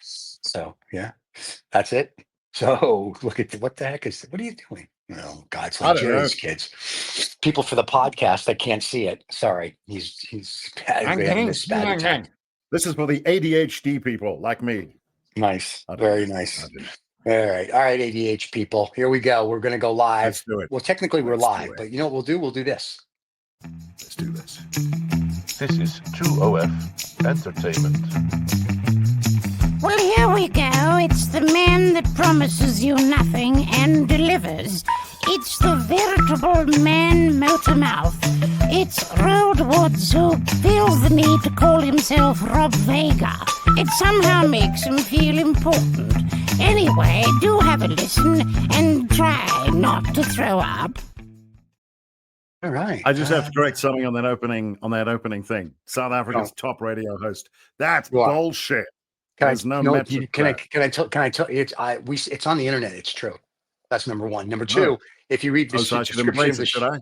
So yeah, that's it. So look at what the heck is what are you doing? Oh God, it's I like don't know. Jerry's kids. People for the podcast that can't see it. Sorry, he's having this bad attack. This is for the ADHD people like me. Nice, I don't very know. nice. I don't know. All right, ADH people. Here we go. We're gonna go live. Let's do it. Well, technically we're Let's do live, it. but you know what we'll do? We'll do this. Let's do this. This is 2OF Entertainment. Well, here we go. It's the man that promises you nothing and delivers. It's the veritable man motor mouth. It's Rod Woods who feels the need to call himself Rob Vega. It somehow makes him feel important. Anyway, do have a listen and try not to throw up. All right. I just have to correct something on that opening thing. South Africa's top radio host. That's bullshit. There's no metric. Can I tell you? It's on the internet. It's true. That's number one. Number two, if you read the So description of the should I?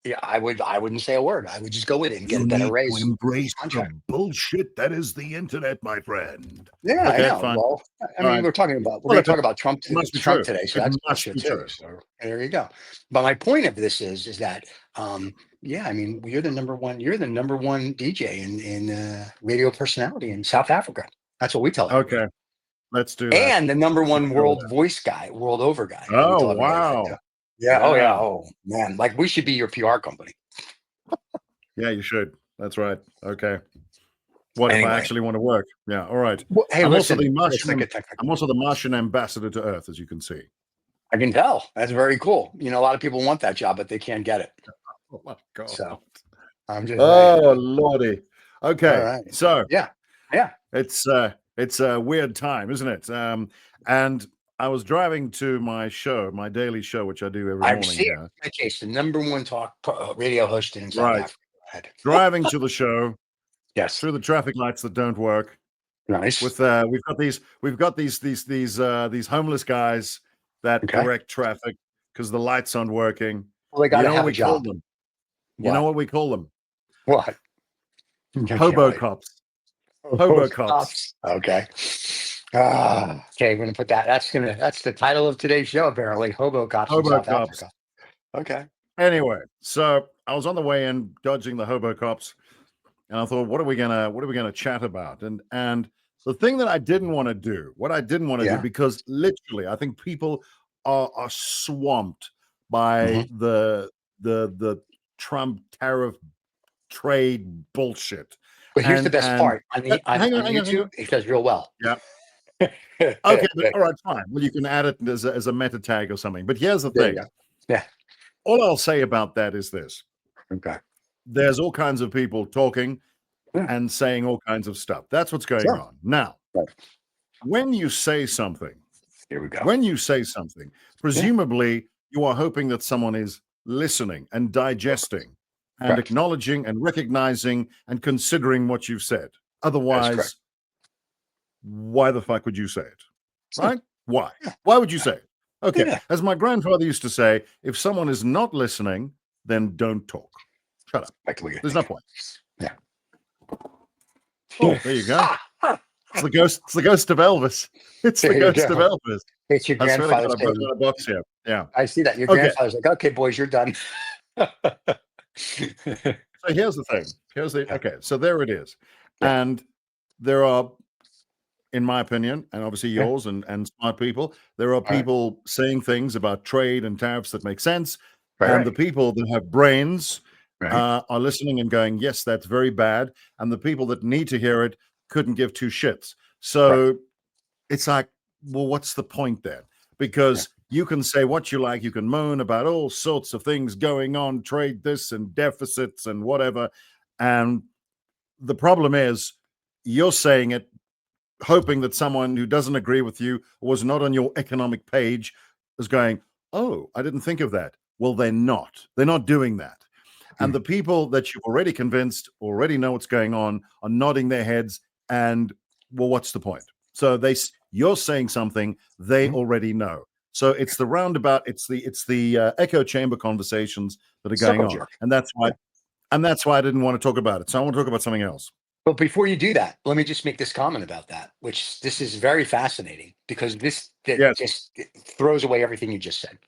Yeah, I wouldn't say a word. I would just go with it and get a better raise. To embrace the bullshit that is the internet, my friend. Yeah, okay, I know. fine. Well, I mean, we're going to talk about Trump today, so that's bullshit too. So there you go. But my point of this is that, yeah, I mean, you're the number one DJ in radio personality in South Africa. That's what we tell everybody. Okay, let's do that. And the number one world over guy. Oh, wow. Yeah. Oh, yeah. Oh, man. Like, we should be your PR company. Yeah, you should. That's right. Okay. What if I actually want to work? Yeah. All right. Well, hey, I'm listen, also the Martian ambassador to Earth, as you can see. I can tell. That's very cool. You know, a lot of people want that job, but they can't get it. Oh, my God. So I'm just. Oh, Lordy. Okay. All right. So, yeah. It's a weird time, isn't it? And I was driving to my daily show, which I do every morning. Okay, the number one talk radio host in South Africa. Driving to the show, yes, through the traffic lights that don't work. Nice. With we've got these homeless guys that direct traffic because the lights aren't working. Well, they got to have a job. You know what we call them? What? Hobo cops. Hobo cops. Okay. Okay, we're gonna put that. That's the title of today's show, apparently. Hobo cops. Hobo cops. Africa. Okay. Anyway, so I was on the way in, dodging the hobo cops, and I thought, what are we gonna chat about? And the thing that I didn't want to do, do, because literally, I think people are swamped by the Trump tariff trade bullshit. But here's the best part. On YouTube, it does real well. Yeah. Okay, but all right, fine. Well, you can add it as a meta tag or something. But here's the thing. Yeah. All I'll say about that is this. Okay. There's all kinds of people talking and saying all kinds of stuff. That's what's going on. Now, when you say something, here we go. When you say something, presumably you are hoping that someone is listening and digesting and acknowledging and recognizing and considering what you've said. Otherwise, why the fuck would you say it? Right? Why? Why would you say it? Okay. As my grandfather used to say, if someone is not listening, then don't talk. Shut up. There's no point. Yeah. Oh, there you go. It's the ghost of Elvis. It's the ghost of Elvis. It's your grandfather's a box here. Yeah. I see that. Your grandfather's like, okay, boys, you're done. So here's the thing. Okay, so there it is. And there are, in my opinion, and obviously yours and smart people, there are people saying things about trade and tariffs that make sense. And the people that have brains are listening and going, yes, that's very bad. And the people that need to hear it couldn't give two shits. So it's like, well, what's the point then? Because you can say what you like. You can moan about all sorts of things going on, trade this and deficits and whatever. And the problem is you're saying it hoping that someone who doesn't agree with you, was not on your economic page, is going, oh, I didn't think of that. Well, they're not. They're not doing that. And the people that you've already convinced, already know what's going on, are nodding their heads. And, well, what's the point? So you're saying something they already know. So it's the roundabout, it's the echo chamber conversations that are going on. And that's why I didn't want to talk about it. So I want to talk about something else. But before you do that, let me just make this comment about that, which this is very fascinating because Yes, it throws away everything you just said.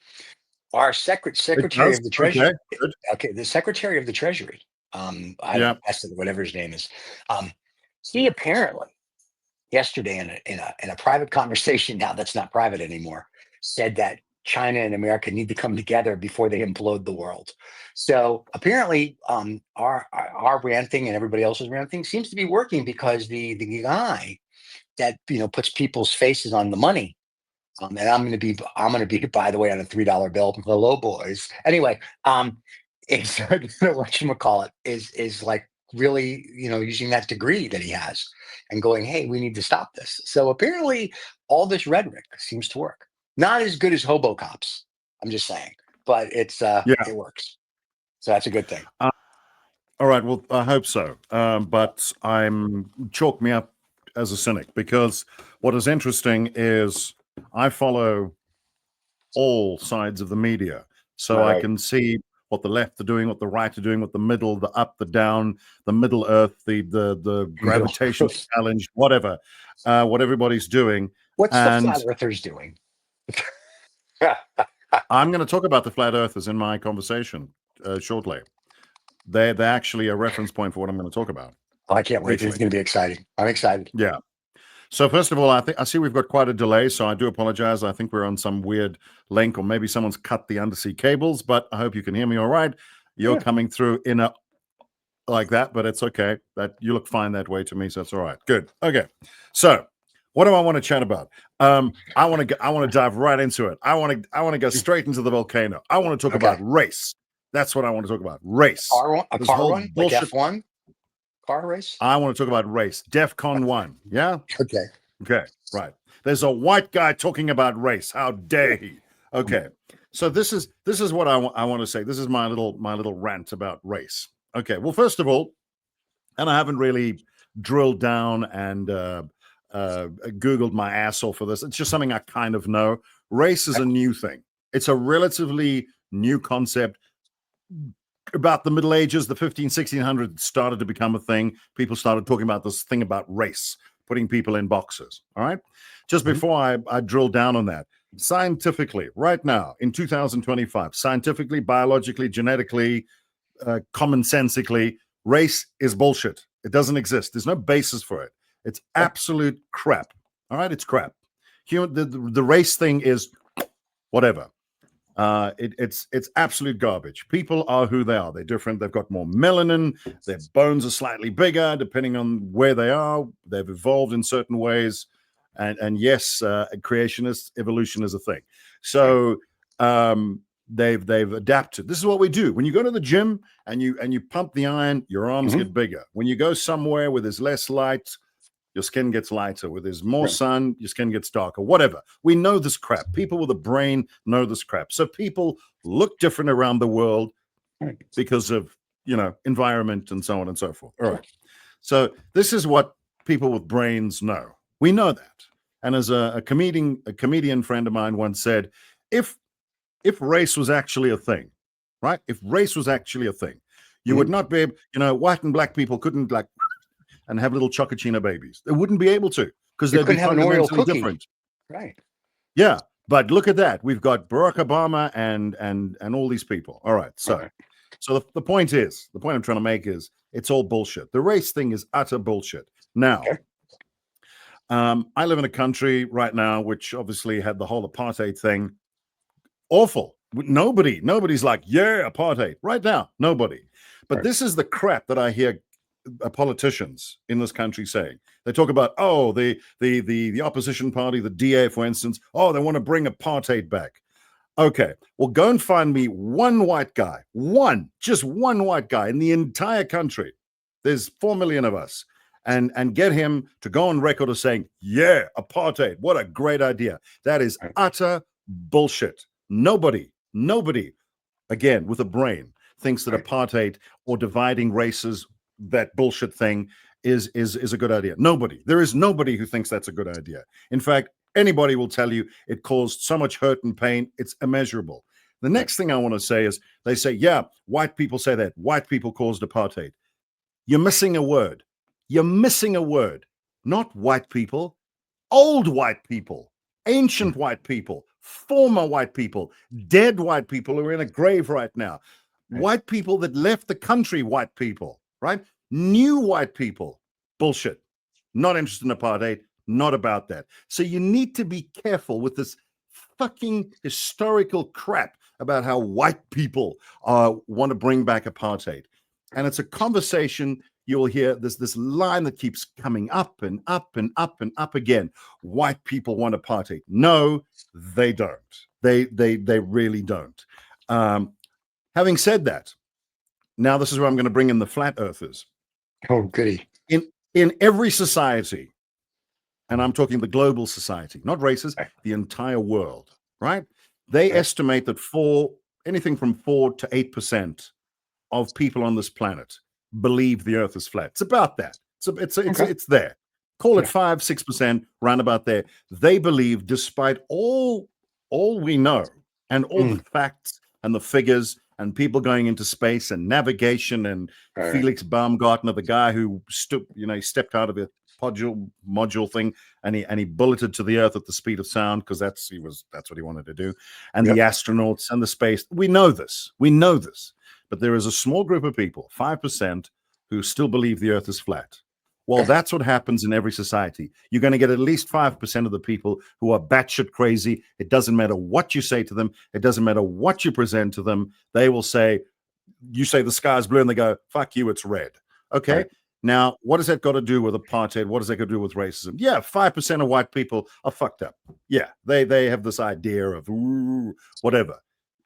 Our it Secretary does. of the Treasury, Okay, good. okay, the Secretary of the Treasury, I don't Yeah, know, Estes, whatever his name is, um, he apparently yesterday in a private conversation now that's not private anymore said that China and America need to come together before they implode the world. So apparently, our ranting and everybody else's ranting seems to be working because the guy that puts people's faces on the money. And I'm gonna be by the way on a $3 bill. Hello, boys. Anyway, is whatchamacallit is like really using that degree that he has and going, hey, we need to stop this. So apparently, all this rhetoric seems to work. Not as good as hobo cops. I'm just saying, but yeah. it works. So that's a good thing. All right. Well, I hope so. But chalk me up as a cynic because what is interesting is I follow all sides of the media, so I Right. can see what the left are doing, what the right are doing, what the middle, the up, the down, the Middle Earth, the gravitation challenge, whatever, what everybody's doing. What's the And flat earthers doing? I'm going to talk about the flat earthers in my conversation shortly. They're actually a reference point for what I'm going to talk about. I can't wait. This is briefly. going to be exciting. I'm excited. Yeah. So first of all, I see we've got quite a delay, so I do apologize. I think we're on some weird link, or maybe someone's cut the undersea cables, but I hope you can hear me all right. You're Yeah. coming through in a like that, but it's okay. That you look fine that way to me, so it's all right. Good. Okay. So what do I want to chat about? I want to dive right into it. I want to go straight into the volcano. I want to talk about race. That's what I want to talk about. Race. A This car whole one, like bullshit. F1 car race. I want to talk about race. DEFCON 1. Yeah. Okay. Okay, right. There's a white guy talking about race. How dare he? Okay, so this is what I want to say. This is my little rant about race. Okay, well, first of all, and I haven't really drilled down and Googled my ass off for this. It's just something I kind of know. Race is a new thing. It's a relatively new concept. About the Middle Ages, the 1600s started to become a thing. People started talking about this thing about race, putting people in boxes. All right. Just before I drill down on that, scientifically, right now in 2025, scientifically, biologically, genetically, commonsensically, race is bullshit. It doesn't exist. There's no basis for it. It's absolute crap. All right. It's crap. The race thing is whatever. It's absolute garbage. People are who they are. They're different. They've got more melanin. Their bones are slightly bigger, depending on where they are. They've evolved in certain ways, and yes, creationist evolution is a thing. So they've adapted. This is what we do. When you go to the gym and you pump the iron, your arms get bigger. When you go somewhere where there's less light, your skin gets lighter. Where there's more sun, your skin gets darker. Whatever. We know this crap. People with a brain know this crap. So people look different around the world because of, environment and so on and so forth. All right. So this is what people with brains know. We know that. And as a comedian friend of mine once said, if race was actually a thing, right? If race was actually a thing, you would not be able, white and black people couldn't and have little chocochino babies. They wouldn't be able to because they'd be fundamentally different. Right. Yeah. But look at that. We've got Barack Obama and all these people. All right. So the point I'm trying to make is it's all bullshit. The race thing is utter bullshit. Now, I live in a country right now which obviously had the whole apartheid thing. Awful. Nobody's like, yeah, apartheid. Right now, nobody. But this is the crap that I hear politicians in this country saying. They talk about, the opposition party, the DA, for instance, they want to bring apartheid back. Okay, well, go and find me one white guy, just one white guy in the entire country. There's 4 million of us. And get him to go on record as saying, yeah, apartheid, what a great idea. That is utter bullshit. Nobody, again, with a brain, thinks that apartheid or dividing races, that bullshit thing, is a good idea. Nobody. There is nobody who thinks that's a good idea. In fact, anybody will tell you it caused so much hurt and pain, it's immeasurable. The next thing I want to say is, they say, yeah, white people say that. White people caused apartheid. You're missing a word. You're missing a word. Not white people, old white people, ancient white people, former white people, dead white people who are in a grave right now, white people that left the country, white people, right? New white people. Bullshit. Not interested in apartheid. Not about that. So you need to be careful with this fucking historical crap about how white people want to bring back apartheid. And it's a conversation you'll hear. This line that keeps coming up and up and up and up again. White people want apartheid. No, they don't. They really don't. Having said that, now this is where I'm going to bring in the flat earthers. Oh, goody. In every society, and I'm talking the global society, not races, the entire world, right? They estimate that anything from 4 to 8% of people on this planet believe the earth is flat. It's about that. It's there. Call it 5-6%, round about there. They believe, despite all we know and all the facts and the figures and people going into space and navigation and Felix Baumgartner, the guy who stepped out of a module thing and he bulleted to the earth at the speed of sound because that's what he wanted to do, and the astronauts and the space. We know this, but there is a small group of people, 5%, who still believe the earth is flat. Well, that's what happens in every society. You're going to get at least 5% of the people who are batshit crazy. It doesn't matter what you say to them. It doesn't matter what you present to them. They will say, you say the sky's blue, and they go, fuck you, it's red. Okay. Right. Now, what has that got to do with apartheid? What does that got to do with racism? Yeah, 5% of white people are fucked up. Yeah, they have this idea of whatever.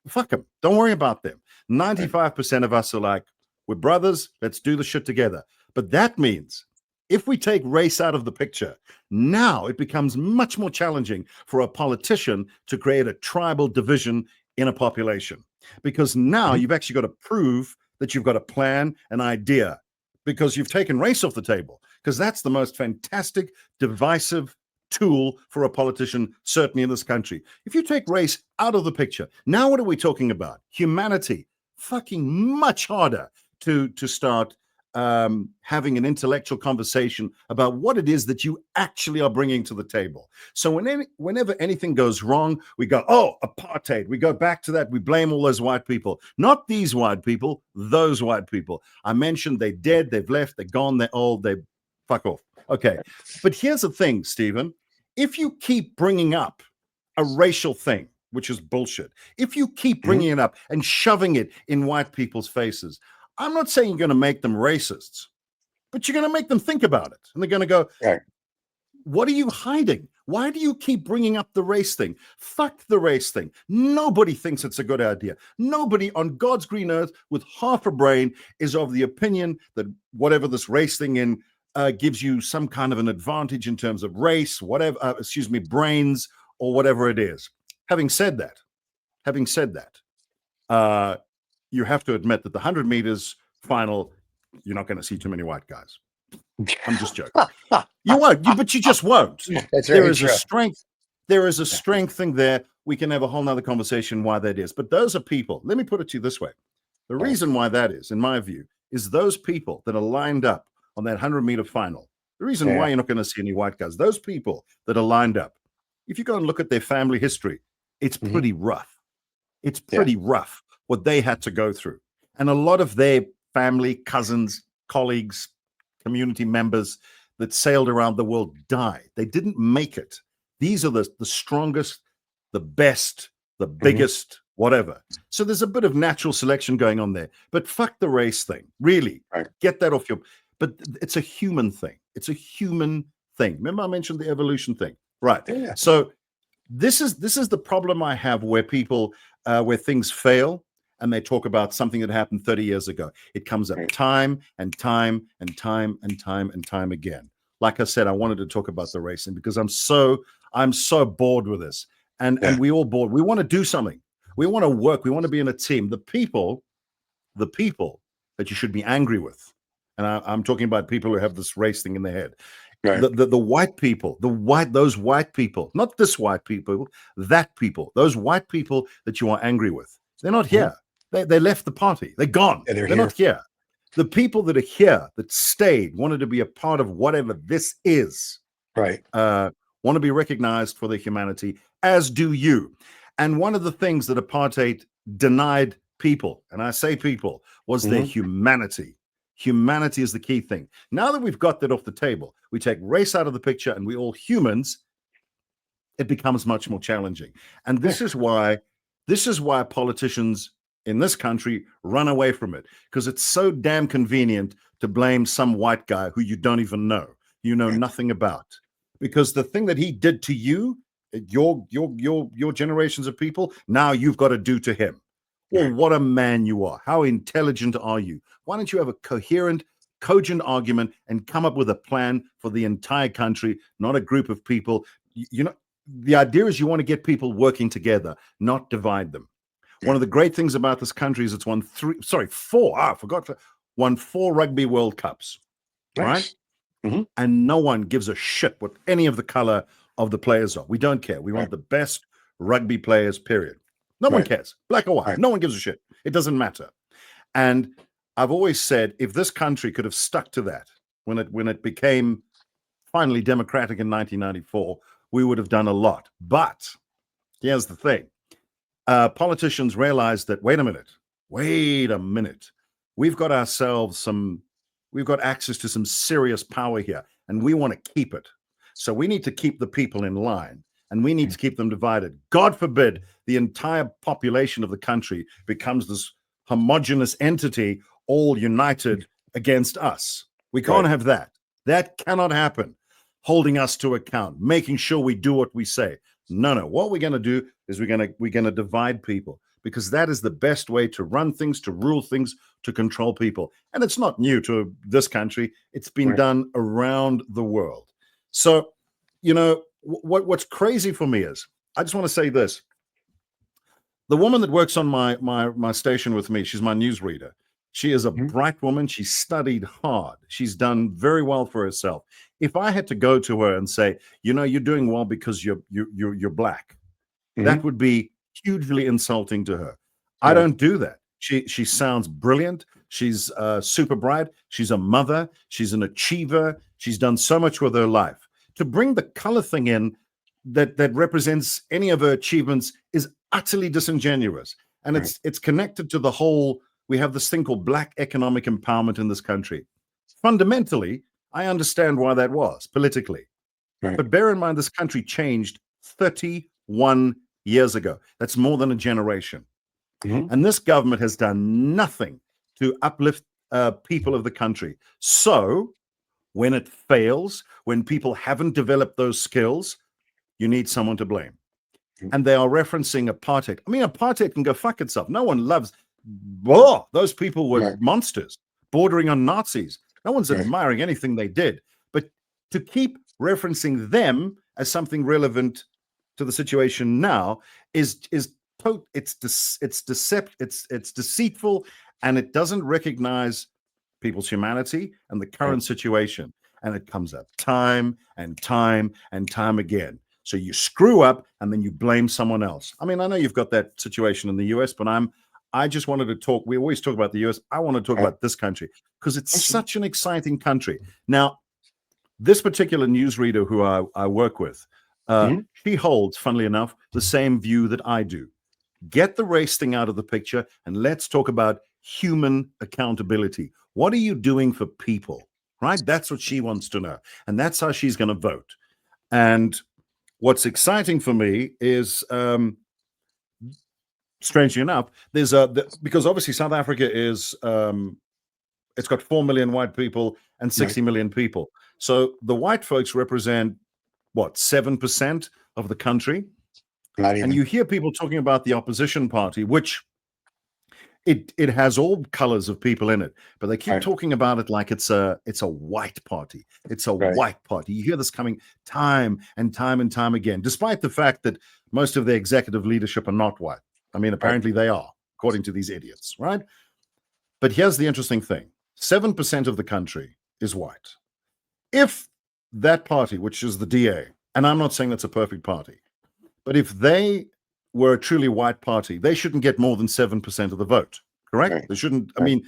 Fuck them. Don't worry about them. 95% of us are like, we're brothers. Let's do the shit together. But that means if we take race out of the picture, now it becomes much more challenging for a politician to create a tribal division in a population. Because now you've actually got to prove that you've got a plan, an idea, because you've taken race off the table. Because that's the most fantastic, divisive tool for a politician, certainly in this country. If you take race out of the picture, now what are we talking about? Humanity. Fucking much harder to start having an intellectual conversation about what it is that you actually are bringing to the table. So whenever anything goes wrong, we go, oh, apartheid. We go back to that. We blame all those white people. Not these white people, those white people. I mentioned they're dead, they've left, they're gone, they're old, they fuck off. Okay. But here's the thing, Stephen. If you keep bringing up a racial thing, which is bullshit, if you keep bringing it up and shoving it in white people's faces, I'm not saying you're going to make them racists, but you're going to make them think about it. And they're going to go, what are you hiding? Why do you keep bringing up the race thing? Fuck the race thing. Nobody thinks it's a good idea. Nobody on God's green earth with half a brain is of the opinion that whatever this race thing in gives you some kind of an advantage in terms of race, whatever, brains or whatever it is. Having said that, you have to admit that the 100 meters final, you're not going to see too many white guys. I'm just joking. You won't, but you just won't. That's there is true. There is a strength thing there. We can have a whole nother conversation why that is. But those are people. Let me put it to you this way. The reason why that is, in my view, is those people that are lined up on that 100-meter final. The reason why you're not going to see any white guys, those people that are lined up, if you go and look at their family history, it's pretty rough. It's pretty rough what they had to go through. And a lot of their family, cousins, colleagues, community members that sailed around the world died. They didn't make it. These are the strongest, the best, the biggest, whatever. So there's a bit of natural selection going on there. But fuck the race thing. Really. Get that off your... But it's a human thing. It's a human thing. Remember I mentioned the evolution thing? Right. Yeah. So this is the problem I have where people, where things fail and they talk about something that happened 30 years ago. It comes up time and time and time and time and time again. Like I said, I wanted to talk about the racing because I'm so bored with this. And we all bored. We want to do something. We want to work. We want to be in a team. The people that you should be angry with. And I'm talking about people who have this race thing in their head. The white people, those white people, not this white people, that people, those white people that you are angry with. They're not here. They left the party. They're gone. They're not here. The people that are here, that stayed, wanted to be a part of whatever this is, Right. want to be recognized for their humanity, as do you. And one of the things that apartheid denied people, and I say people, was their humanity. Humanity is the key thing. Now that we've got that off the table, we take race out of the picture and we're all humans, it becomes much more challenging. And this is why politicians in this country run away from it, because it's so damn convenient to blame some white guy who you don't even know, you know nothing about. Because the thing that he did to you, your generations of people, now you've got to do to him. Well, what a man you are. How intelligent are you? Why don't you have a coherent, cogent argument and come up with a plan for the entire country, not a group of people? You know, the idea is you want to get people working together, not divide them. One of the great things about this country is it's won won 4 rugby World Cups, right? And no one gives a shit what any of the color of the players are. We don't care. We want the best rugby players, period. No one cares, black or white. No one gives a shit. It doesn't matter. And I've always said, if this country could have stuck to that when it became finally democratic in 1994, we would have done a lot. But here's the thing. Politicians realized that, wait a minute. We've got access to some serious power here, and we want to keep it. So we need to keep the people in line, and we need to keep them divided. God forbid the entire population of the country becomes this homogenous entity, all united against us. We can't have that. That cannot happen. Holding us to account, making sure we do what we say. No. What we're going to do is we're going to divide people, because that is the best way to run things, to rule things, to control people. And it's not new to this country. It's been done around the world. So, you know, what's crazy for me is, I just want to say this. The woman that works on my station with me, she's my newsreader. She is a bright woman. She studied hard. She's done very well for herself. If I had to go to her and say, you know, you're doing well because you're black, that would be hugely insulting to her. I don't do that. She sounds brilliant. She's super bright. She's a mother. She's an achiever. She's done so much with her life. To bring the color thing in that represents any of her achievements is utterly disingenuous. And it's connected to the whole, we have this thing called black economic empowerment in this country. Fundamentally, I understand why that was politically. But bear in mind, this country changed 31 years ago. That's more than a generation. And this government has done nothing to uplift people of the country. So when it fails, when people haven't developed those skills, you need someone to blame. And they are referencing apartheid. I mean, apartheid can go fuck itself. No one loves, those people were monsters, bordering on Nazis. No one's admiring anything they did. But to keep referencing them as something relevant to the situation now it's deceitful, and it doesn't recognize people's humanity and the current situation. And it comes up time and time and time again. So you screw up and then you blame someone else. I mean, I know you've got that situation in the US, but I just wanted to talk. We always talk about the US. I want to talk about this country because it's such an exciting country. Now, this particular newsreader who I work with, she holds, funnily enough, the same view that I do. Get the race thing out of the picture and let's talk about human accountability. What are you doing for people, right? That's what she wants to know. And that's how she's going to vote. And what's exciting for me is, strangely enough, there's because obviously South Africa is, it's got 4 million white people and 60 million people. So the white folks represent, 7% of the country? And you hear people talking about the opposition party, which it has all colors of people in it, but they keep talking about it like it's a white party. It's a white party. You hear this coming time and time and time again, despite the fact that most of the executive leadership are not white. I mean, apparently they are, according to these idiots, right? But here's the interesting thing. 7% of the country is white. If that party, which is the DA, and I'm not saying that's a perfect party, but if they were a truly white party, they shouldn't get more than 7% of the vote, correct? They shouldn't, I mean,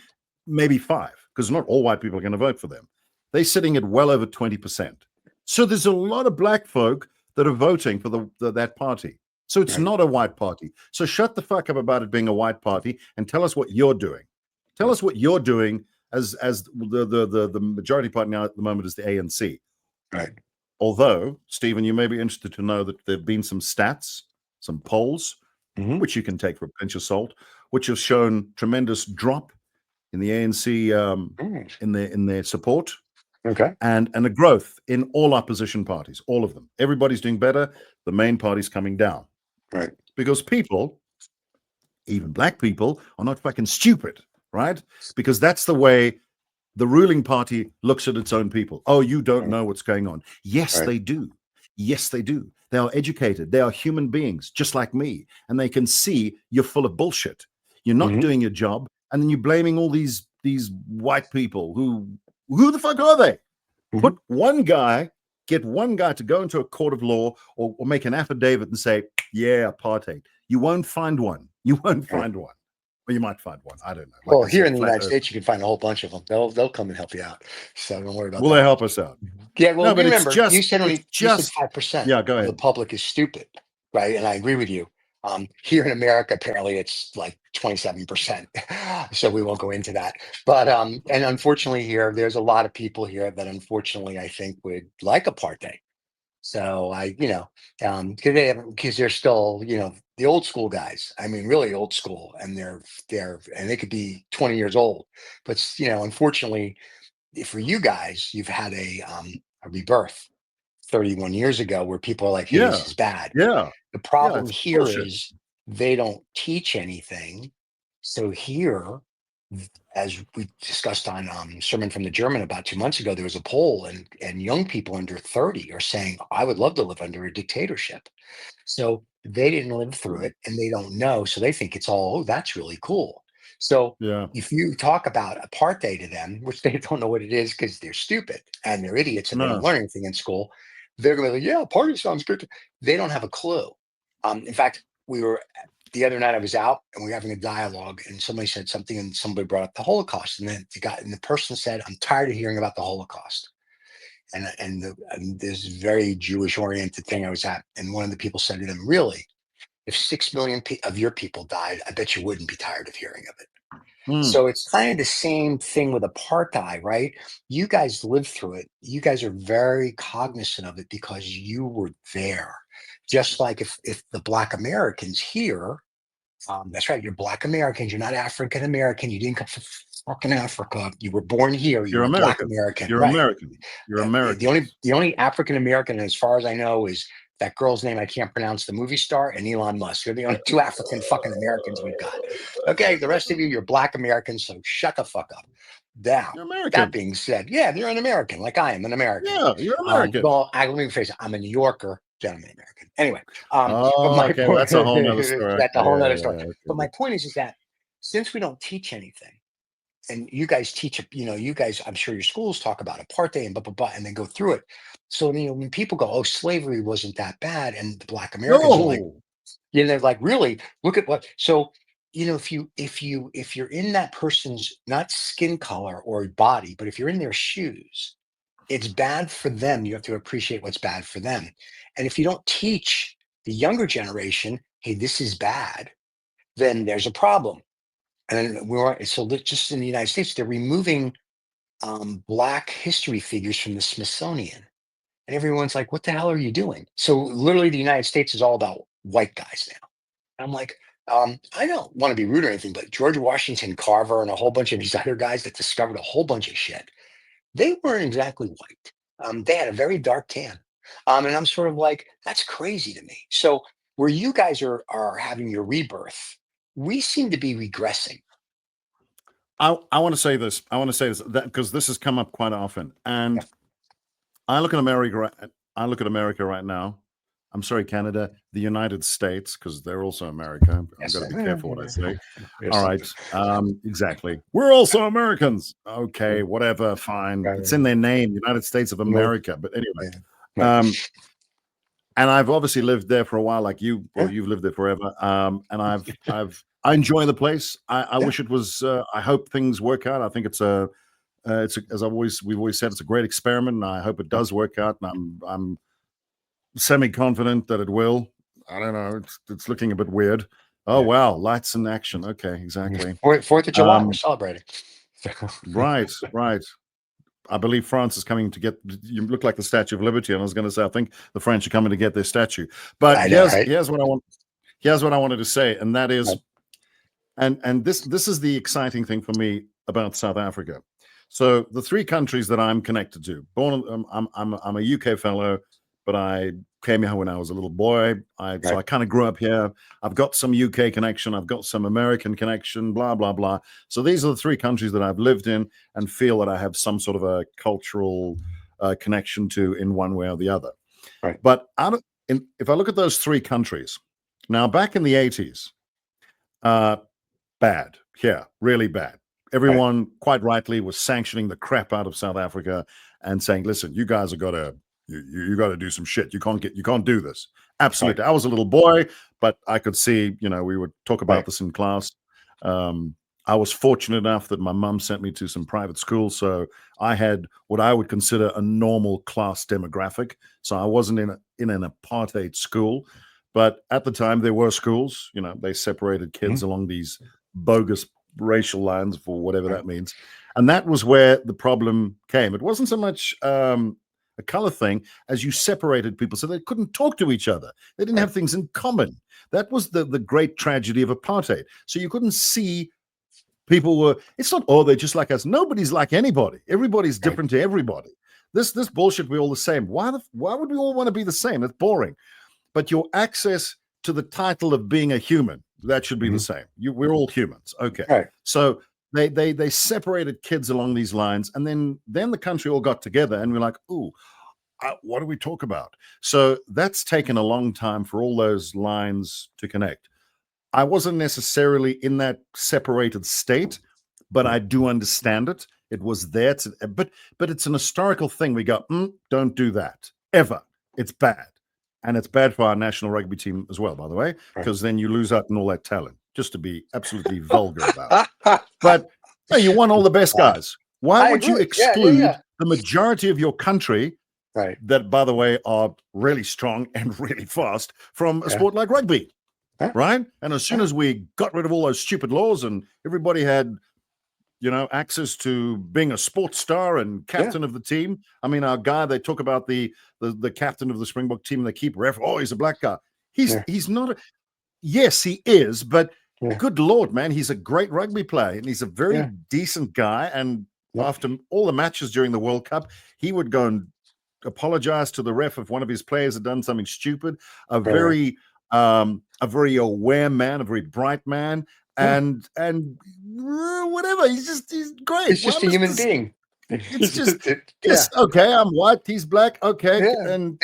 maybe 5. because not all white people are going to vote for them. They're sitting at well over 20%. So there's a lot of black folk that are voting for that party. So it's not a white party. So shut the fuck up about it being a white party and tell us what you're doing. Tell us what you're doing as the majority party now at the moment is the ANC. Right. Although, Stephen, you may be interested to know that there have been some stats, some polls, which you can take for a pinch of salt, which have shown tremendous drop in the ANC in their support. Okay. And a growth in all opposition parties, all of them. Everybody's doing better. The main party's coming down. Right. Because people, even black people, are not fucking stupid, right? Because that's the way the ruling party looks at its own people. Oh, you don't know what's going on. Yes, they do. Yes, they do. They are educated. They are human beings, just like me. And they can see you're full of bullshit. You're not doing your job. And then you're blaming all these white people who the fuck are they? Put one guy, get one guy to go into a court of law or make an affidavit and say, yeah, apartheid. You won't find one. You won't find one. Well, you might find one. I don't know. Like well, here in the United States, you can find a whole bunch of them. They'll come and help you out. So don't worry about that. Will they help us out? Yeah, well, no, but remember, it's just, you said only 5% yeah, go ahead. of the public is stupid, right? And I agree with you. Here in America, apparently it's like 27%. So we won't go into that. But and unfortunately here, there's a lot of people here that unfortunately I think would like apartheid. So because they're still, the old school guys. I mean, really old school, and and they could be 20 years old. But unfortunately, for you guys, you've had a rebirth 31 years ago where people are like, hey, this is bad. Yeah. The problem here is they don't teach anything. So here, as we discussed on Sermon from the German about 2 months ago, there was a poll and young people under 30 are saying, I would love to live under a dictatorship. So they didn't live through it and they don't know. So they think it's all, oh, that's really cool. So if you talk about apartheid to them, which they don't know what it is because they're stupid and they're idiots and they don't learn anything in school, they're going to be like, yeah, party sounds good. They don't have a clue. In fact, the other night I was out and we were having a dialogue and somebody said something and somebody brought up the Holocaust. And then the person said, I'm tired of hearing about the Holocaust. And this very Jewish oriented thing I was at. And one of the people said to them, really, if 6 million of your people died, I bet you wouldn't be tired of hearing of it. So it's kind of the same thing with apartheid, right? You guys lived through it. You guys are very cognizant of it because you were there. Just like if the Black Americans here, that's right, you're Black Americans, you're not African American, you didn't come from fucking Africa, you were born here, you're American. Black American. You're American. You're American. The only African American, as far as I know, is that girl's name I can't pronounce, the movie star, and Elon Musk. They're the only two African fucking Americans we've got. Okay, the rest of you, you're Black Americans, so shut the fuck up. Now, that being said, yeah, you're an American, like I am an American. Yeah, you're American. Well, let me rephrase it. I'm a New Yorker, gentleman American. Anyway, that's a whole nother story. That's a whole nother story. Okay. But my point is that since we don't teach anything, and you guys teach, you guys, I'm sure your schools talk about apartheid and blah, blah, blah, and then go through it. So, when people go, oh, slavery wasn't that bad, and the Black Americans are like, they're like, really, look at what, so, if you're in that person's, not skin color or body, but if you're in their shoes, it's bad for them. You have to appreciate what's bad for them. And if you don't teach the younger generation, hey, this is bad, then there's a problem. And then so just in the United States, they're removing Black history figures from the Smithsonian. And everyone's like, what the hell are you doing? So literally the United States is all about white guys now. And I'm like, I don't want to be rude or anything, but George Washington Carver and a whole bunch of these other guys that discovered a whole bunch of shit, they weren't exactly white. They had a very dark tan. And I'm sort of like, that's crazy to me. So where you guys are having your rebirth, we seem to be regressing. I want to say this. Because this has come up quite often. And I look at America right now. I'm sorry, Canada, the United States, because they're also America. I've got to be careful what I say. All right. Exactly. We're also Americans. Okay, whatever, fine. It's in their name, United States of America. But anyway. And I've obviously lived there for a while, like you, or you've lived there forever. And I enjoy the place. I wish it was, I hope things work out. I think it's a we've always said, it's a great experiment, and I hope it does work out. And I'm semi-confident that it will. I don't know. It's looking a bit weird. Oh wow, lights in action. Okay, exactly. 4th of July, we're celebrating. Right. I believe France is coming to get. You look like the Statue of Liberty, and I was going to say I think the French are coming to get their statue. But here's what I want. Here's what I wanted to say, and that is, and this is the exciting thing for me about South Africa. So the 3 countries that I'm connected to, I'm a UK fellow, but I came here when I was a little boy. So I kind of grew up here. I've got some UK connection. I've got some American connection, blah, blah, blah. So these are the 3 countries that I've lived in and feel that I have some sort of a cultural connection to in one way or the other. Right. But if I look at those 3 countries, now back in the 80s, bad. Yeah, really bad. Everyone, quite rightly, was sanctioning the crap out of South Africa and saying, listen, you guys have got to you got to do some shit. You can't do this. Absolutely. Right. I was a little boy, but I could see, we would talk about this in class. I was fortunate enough that my mum sent me to some private schools, so I had what I would consider a normal class demographic. So I wasn't in an apartheid school, but at the time there were schools. They separated kids along these bogus racial lines, for whatever that means, and that was where the problem came. It wasn't so much a color thing as you separated people so they couldn't talk to each other. They didn't have things in common. That was the great tragedy of apartheid. So you couldn't see people it's not, they're just like us. Nobody's like anybody. Everybody's different to everybody. This bullshit, we're all the same. Why would we all want to be the same? That's boring. But your access to the title of being a human, that should be the same. We're all humans. Okay. Right. So they separated kids along these lines, and then the country all got together, and we're like, ooh, what do we talk about? So that's taken a long time for all those lines to connect. I wasn't necessarily in that separated state, but I do understand it. It was there, but it's an historical thing. We go, don't do that ever. It's bad, and it's bad for our national rugby team as well, by the way, because then you lose out on all that talent. Just to be absolutely vulgar about it. But you want all the best guys. Why would you exclude the majority of your country, that, by the way, are really strong and really fast, from a sport like rugby? Right? And as soon as we got rid of all those stupid laws and everybody had, access to being a sports star and captain of the team. I mean, our guy, they talk about the captain of the Springbok team, they keep he's a black guy. He's not yes, he is, but good Lord, man, he's a great rugby player and he's a very decent guy. And after all the matches during the World Cup, he would go and apologize to the ref if one of his players had done something stupid. A very aware man, a very bright man, and whatever. He's great. He's just a human being. It's just okay. I'm white. He's black. Okay, and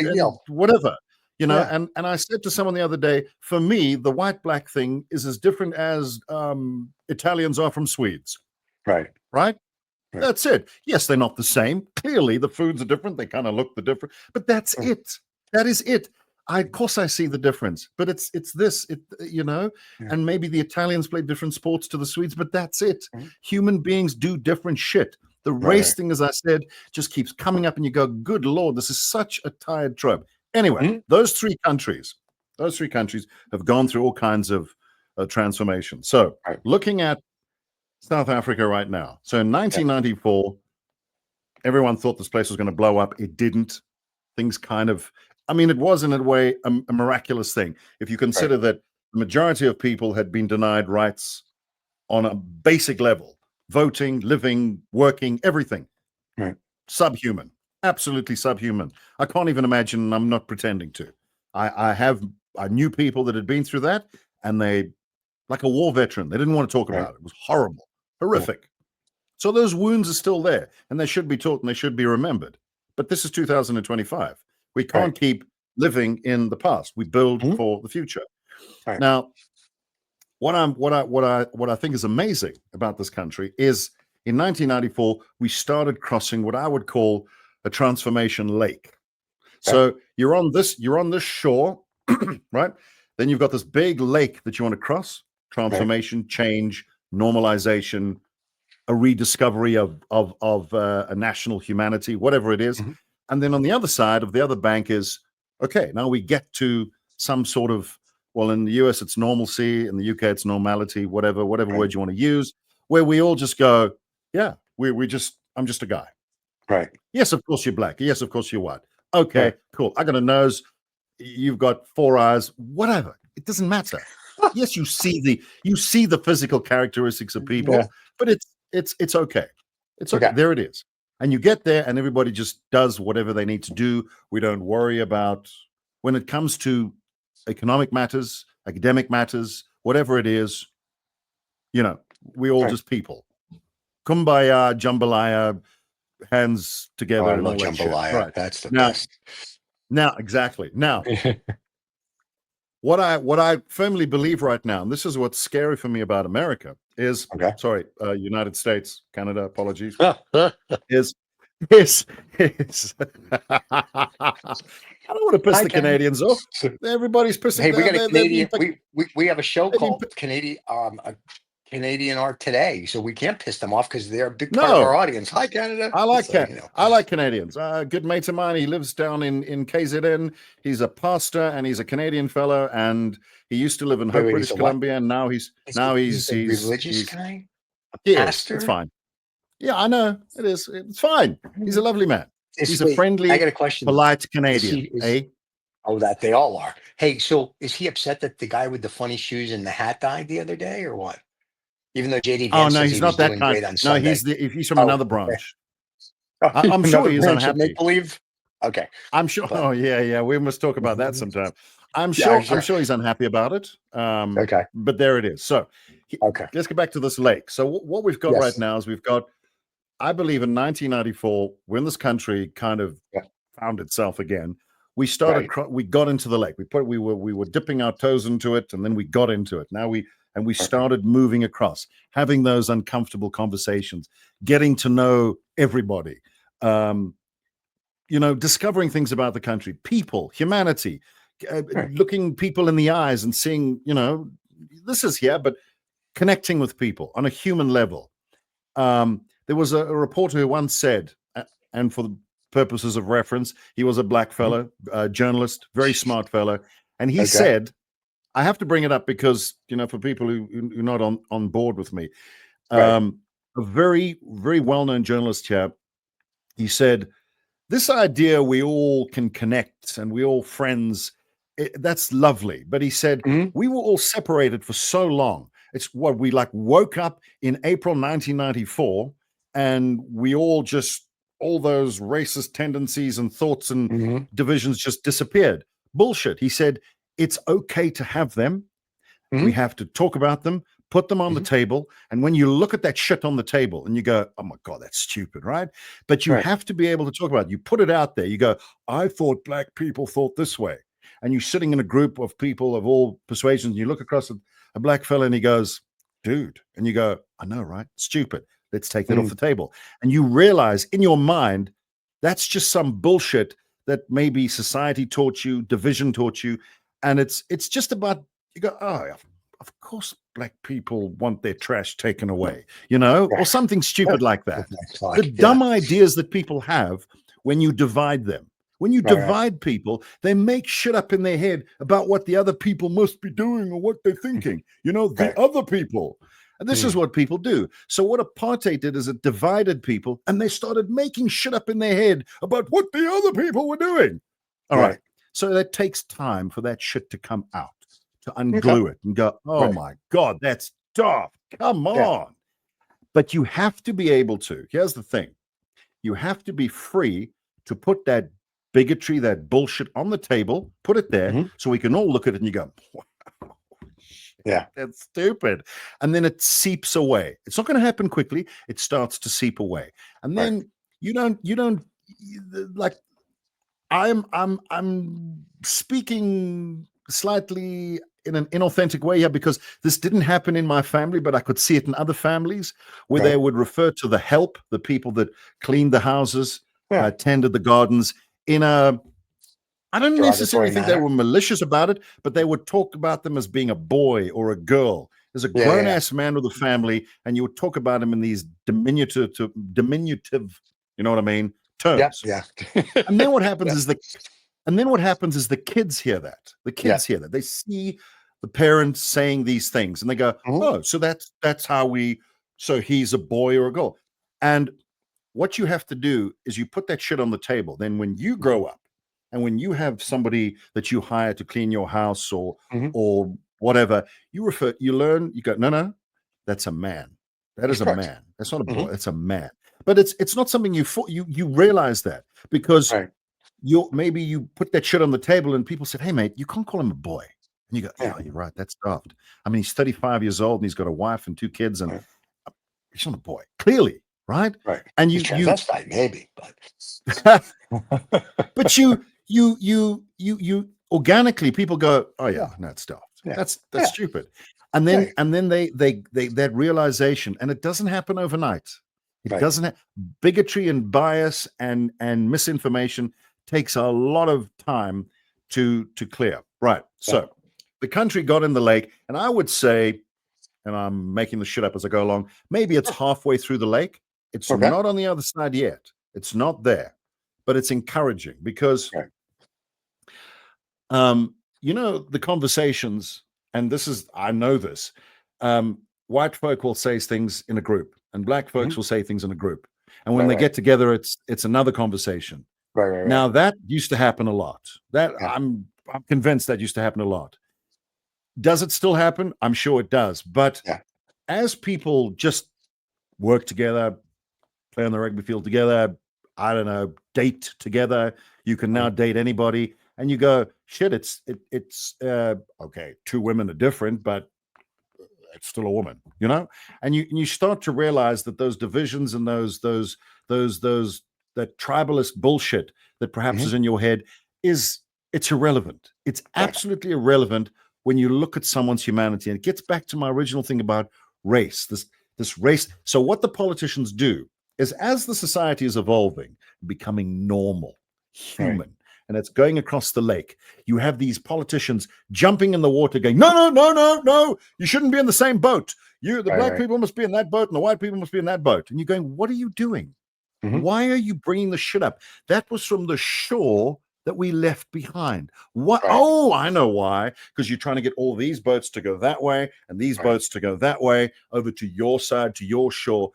whatever. And I said to someone the other day, for me, the white-black thing is as different as Italians are from Swedes. Right? That's it. Yes, they're not the same. Clearly, the foods are different. They kind of look the different. But that's it. That is it. Of course, I see the difference. But it's this, and maybe the Italians play different sports to the Swedes, but that's it. Human beings do different shit. The race thing, as I said, just keeps coming up, and you go, good Lord, this is such a tired trope. Anyway, those three countries have gone through all kinds of transformation. So looking at South Africa right now. So in 1994, everyone thought this place was going to blow up. It didn't. Things kind of, it was in a way a miraculous thing. If you consider that the majority of people had been denied rights on a basic level, voting, living, working, everything. Subhuman. Absolutely subhuman. I can't even imagine. I'm not pretending to. I knew people that had been through that, and they, like a war veteran, they didn't want to talk about it. It was horrible, horrific. So those wounds are still there, and they should be taught and they should be remembered. But this is 2025. We can't keep living in the past. We build for the future. Now, what I think is amazing about this country is in 1994 we started crossing what I would call a transformation lake. So you're on this shore, right? Then you've got this big lake that you want to cross. Transformation, change, normalization, a rediscovery of a national humanity, whatever it is. Mhm. And then on the other side of the other bank is, okay, now we get to some sort of, well, in the US it's normalcy, in the UK it's normality, whatever word you want to use, where we all just go, yeah, I'm just a guy. Right. Yes, of course you're black. Yes, of course you're white. Okay, Right. cool. I got a nose. You've got 4 eyes. Whatever. It doesn't matter. Yes, you see the physical characteristics of people, Yeah. but it's okay. It's okay. Okay. There it is. And you get there, and everybody just does whatever they need to do. We don't worry about when it comes to economic matters, academic matters, whatever it is. You know, we all Right. just people. Kumbaya, jambalaya, hands Oh, together, I and all love that shit. jambalaya. Right That's the now, best. exactly. Now, what I firmly believe right now, and this is what's scary for me about America, is Okay. sorry, United States, Canada, apologies, is I don't want to piss Hi, the Ken. Canadians off. Everybody's pissing. Hey, we got a they're being Canadian. We have a show they've been called Canadian Art Today, so we can't piss them off because they're a big part of No. our audience. Hi, Canada. I like So, I like Canadians. A good mate of mine, he lives down in KZN. He's a pastor and he's a Canadian fellow, and he used to live in Hope, wait, British he's a what? Columbia, and now he's He's a religious he's guy. he is. Pastor? It's fine. Yeah, I know it is. It's fine. He's a lovely man. He's a Wait, I friendly, got a question. polite Canadian. Oh, that they all are. Hey, so is he upset that the guy with the funny shoes and the hat died the other day, or what? Even though JD Oh Vance no, says he's he not was that doing kind. great on No, Sunday. he's from Oh, another okay. branch. Oh, I'm sure another he's branch of unhappy. Make believe. Okay, I'm sure. But- Oh yeah. We must talk about that sometime. I'm Yeah, sure. I'm sure he's unhappy about it. okay, But there it is. So okay. let's get back to this lake. So what we've got Yes. right now is we've got, I believe, in 1994, when this country kind of Yeah. found itself again, we started. We got into the lake. We were dipping our toes into it, and then we got into it. Now we started moving across, having those uncomfortable conversations, getting to know everybody. Discovering things about the country, people, humanity, Right. looking people in the eyes and seeing, this is here, but connecting with people on a human level. There was a reporter who once said, and for the purposes of reference, he was a black fellow, journalist, very smart fellow, and he said, I have to bring it up because, for people who are not on board with me, a very, very well-known journalist here, he said, this idea we all can connect and we all friends, that's lovely. But he said, we were all separated for so long. It's what we woke up in April 1994 and we all all those racist tendencies and thoughts and divisions just disappeared. Bullshit. He said, it's okay to have them. We have to talk about them, put them on the table. And when you look at that shit on the table and you go, oh my God, that's stupid, right? But you have to be able to talk about it. You put it out there. You go, I thought black people thought this way. And you're sitting in a group of people of all persuasions. And you look across at a black fella and he goes, dude. And you go, I know, right? Stupid. Let's take that off the table. And you realize in your mind, that's just some bullshit that maybe society taught you, division taught you. And it's just about, you go, oh, of course black people want their trash taken away, or something stupid like that. The dumb ideas that people have when you divide them. When you divide people, they make shit up in their head about what the other people must be doing or what they're thinking. The other people. And this is what people do. So what apartheid did is it divided people and they started making shit up in their head about what the other people were doing. All right. So that takes time for that shit to come out, to unglue it and go, oh my God, that's tough. Come on. But you have to be able to, here's the thing. You have to be free to put that bigotry, that bullshit on the table, put it there so we can all look at it and you go, wow, that's stupid. And then it seeps away. It's not going to happen quickly. It starts to seep away. And then you don't like, I'm speaking slightly in an inauthentic way here because this didn't happen in my family, but I could see it in other families where they would refer to the help, the people that cleaned the houses, tended the gardens in a, I don't necessarily think they were malicious about it, but they would talk about them as being a boy or a girl. There's a grown-ass man with a family, and you would talk about him in these diminutive, you know what I mean, terms. Yeah. And then what happens is the kids hear that. The kids hear that. They see the parents saying these things, and they go, "Oh, so that's how we. So he's a boy or a girl." And what you have to do is you put that shit on the table. Then when you grow up, and when you have somebody that you hire to clean your house or whatever, you learn. You go, no, that's a man. That is a man. That's not a boy. That's a man. But it's not something you realize that because maybe you put that shit on the table and people said, "Hey mate, you can't call him a boy." And you go, "Yeah, you're right. That's daft." I mean, he's 35 years old and he's got a wife and 2 kids, and he's not a boy, clearly, right? Right. And you maybe, but you organically people go, "Oh yeah, no, it's daft. That's stupid." And then they that realization, and it doesn't happen overnight. It doesn't bigotry and bias and misinformation takes a lot of time to clear. Right. So the country got in the lake, and I would say, and I'm making the shit up as I go along, maybe it's halfway through the lake. It's not on the other side yet. It's not there, but it's encouraging because you know, the conversations, and I know this, white folk will say things in a group and black folks will say things in a group. And when they get together, it's another conversation. Now that used to happen a lot. I'm convinced that used to happen a lot. Does it still happen? I'm sure it does. But as people just work together, play on the rugby field together, I don't know, date together, you can now date anybody. And you go, shit, it's okay, 2 women are different, but it's still a woman, you know? And you start to realize that those divisions and that tribalist bullshit that perhaps is in your head it's irrelevant. It's absolutely irrelevant when you look at someone's humanity. And it gets back to my original thing about race, this race. So what the politicians do is, as the society is evolving, becoming normal, human, and it's going across the lake, you have these politicians jumping in the water going, no, you shouldn't be in the same boat. The black people must be in that boat and the white people must be in that boat. And you're going, what are you doing? Why are you bringing the shit up? That was from the shore that we left behind. What? Oh, I know why. Because you're trying to get all these boats to go that way and these boats to go that way over to your side, to your shore.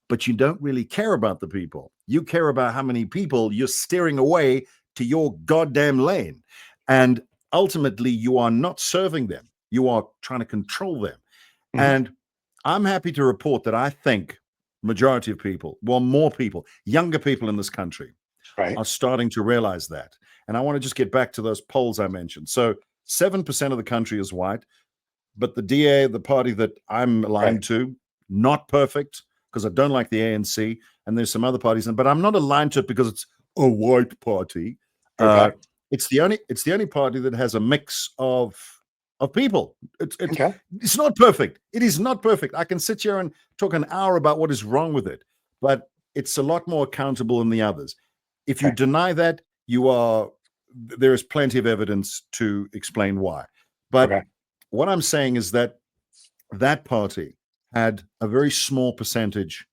But you don't really care about the people. You care about how many people you're steering away to your goddamn lane. And ultimately, you are not serving them. You are trying to control them. And I'm happy to report that I think majority of people, well, more people, younger people in this country are starting to realize that. And I want to just get back to those polls I mentioned. So 7% of the country is white, but the DA, the party that I'm aligned to, not perfect, because I don't like the ANC, and there's some other parties, but I'm not aligned to it because it's a white party. It's the only party that has a mix of people. It's not perfect. It is not perfect. I can sit here and talk an hour about what is wrong with it, but it's a lot more accountable than the others. If you deny that, there is plenty of evidence to explain why. But what I'm saying is that party had a very small percentage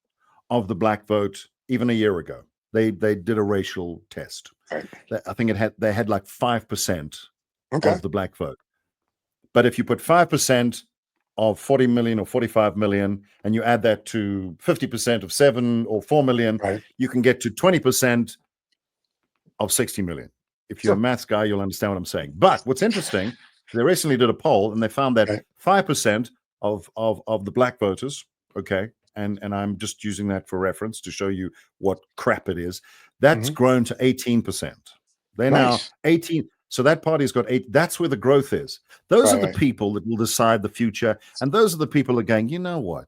of the black vote even a year ago. They did a racial test. I think they had like 5% of the black vote. But if you put 5% of 40 million or 45 million, and you add that to 50% of 7 or 4 million, you can get to 20% of 60 million. If you're a maths guy, you'll understand what I'm saying. But what's interesting, they recently did a poll and they found that 5% of the black voters, and I'm just using that for reference to show you what crap it is, that's grown to 18%. They're now 18. So that party's got 8. That's where the growth is. Those are the people that will decide the future. And those are the people that are going, you know what?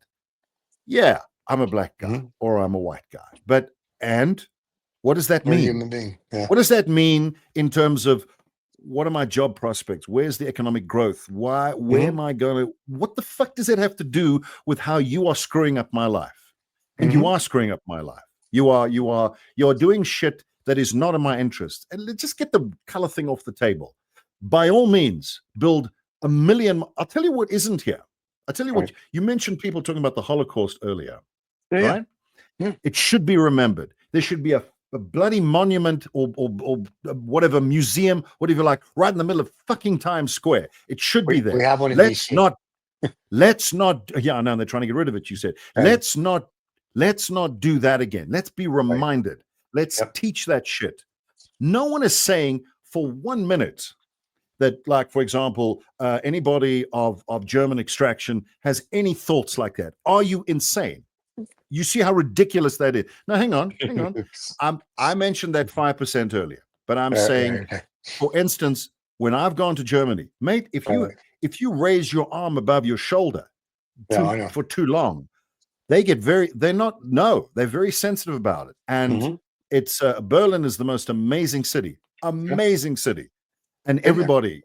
Yeah, I'm a black guy or I'm a white guy. And what does that mean? Human being. What does that mean in terms of what are my job prospects? Where's the economic growth? Where am I going to? What the fuck does it have to do with how you are screwing up my life? And you are screwing up my life. You're doing shit that is not in my interest. And let's just get the color thing off the table. By all means, build a million. I'll tell you what isn't here. I tell you what, you mentioned people talking about the Holocaust earlier, Yeah. right? Yeah. It should be remembered. There should be a bloody monument or whatever, museum, whatever you like, right in the middle of fucking Times Square. It should be there. We have one in Let's DC. not, yeah, I know they're trying to get rid of it, you said. Right. Let's not do that again. Let's be reminded. Let's teach that shit. No one is saying for 1 minute that, like, for example, anybody of German extraction has any thoughts like that. Are you insane? You see how ridiculous that is. Now, hang on. I mentioned that 5% earlier, but I'm saying, for instance, when I've gone to Germany, mate, if you raise your arm above your shoulder for too long, they're very sensitive about it. And it's Berlin is the most amazing city, and everybody,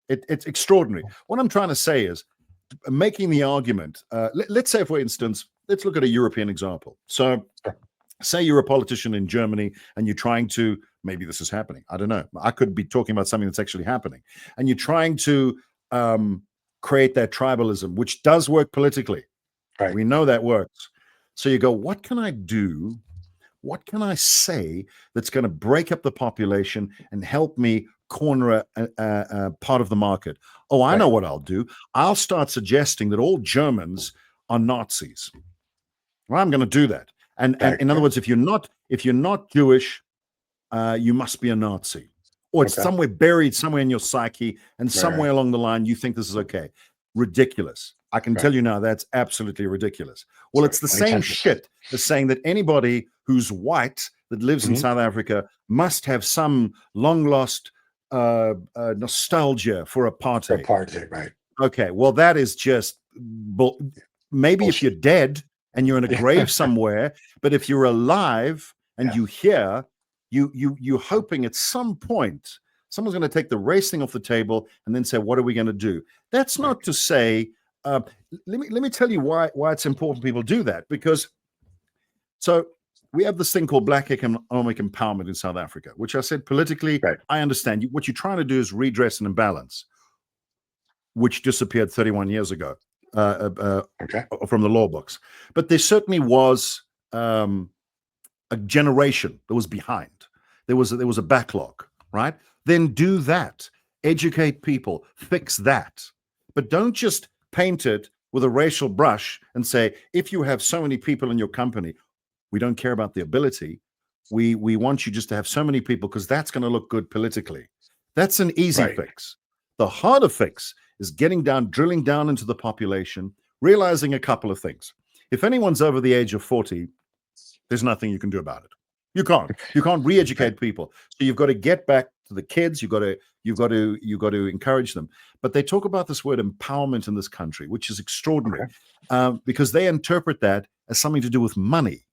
it's extraordinary. What I'm trying to say is making the argument. Let's say, for instance, let's look at a European example. So say you're a politician in Germany and you're trying to, maybe this is happening, I don't know, I could be talking about something that's actually happening, and you're trying to create that tribalism, which does work politically. Right. We know that works. So you go, what can I do? What can I say that's going to break up the population and help me corner a part of the market? Oh, I know what I'll do. I'll start suggesting that all Germans are Nazis. Well, I'm going to do that. And in other words, if you're not Jewish, you must be a Nazi, or it's somewhere buried somewhere in your psyche, and somewhere along the line you think this is okay. Ridiculous. I can tell you now that's absolutely ridiculous. Well, it's the same shit as saying that anybody who's white that lives in South Africa must have some long lost nostalgia for apartheid. Apartheid, right? Okay, well, that is just maybe if you're dead and you're in a grave somewhere, but if you're alive and you hear, you're hoping at some point someone's going to take the race thing off the table and then say, what are we going to do? That's not to say, let me tell you why it's important people do that. Because so we have this thing called black economic empowerment in South Africa, which I said politically, I understand. What you're trying to do is redress an imbalance, which disappeared 31 years ago from the law books. But there certainly was a generation that was behind. There was a backlog, right? Then do that. Educate people. Fix that. But don't just paint it with a racial brush and say, if you have so many people in your company, we don't care about the ability. We want you just to have so many people because that's going to look good politically. That's an easy fix. The harder fix is getting down, drilling down into the population, realizing a couple of things. If anyone's over the age of 40, there's nothing you can do about it. You can't re-educate people. So you've got to get back to the kids. You've got to encourage them. But they talk about this word empowerment in this country, which is extraordinary, because they interpret that as something to do with money,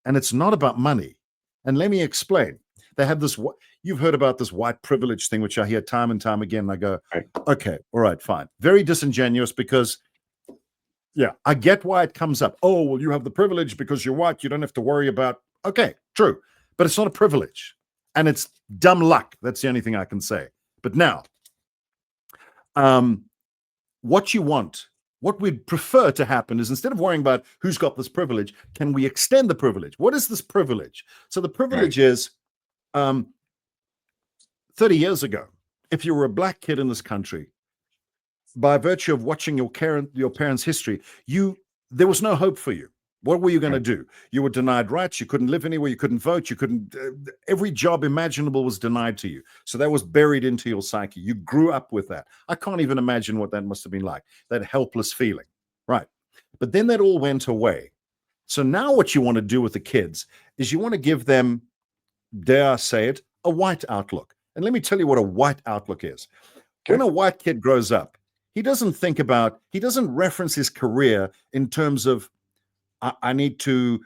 and it's not about money. And let me explain. They have this. You've heard about this white privilege thing, which I hear time and time again. And I go, okay, all right, fine. Very disingenuous because, yeah, I get why it comes up. Oh, well, you have the privilege because you're white. You don't have to worry about. Okay, true. But it's not a privilege. And it's dumb luck. That's the only thing I can say. But now, what you want, what we'd prefer to happen is instead of worrying about who's got this privilege, can we extend the privilege? What is this privilege? So the privilege is 30 years ago, if you were a black kid in this country, by virtue of watching your parents' history, there was no hope for you. What were you going to do? You were denied rights. You couldn't live anywhere. You couldn't vote. You couldn't. Every job imaginable was denied to you. So that was buried into your psyche. You grew up with that. I can't even imagine what that must have been like, that helpless feeling. Right. But then that all went away. So now what you want to do with the kids is you want to give them, dare I say it, a white outlook. And let me tell you what a white outlook is. When a white kid grows up, he doesn't reference his career in terms of, I need to,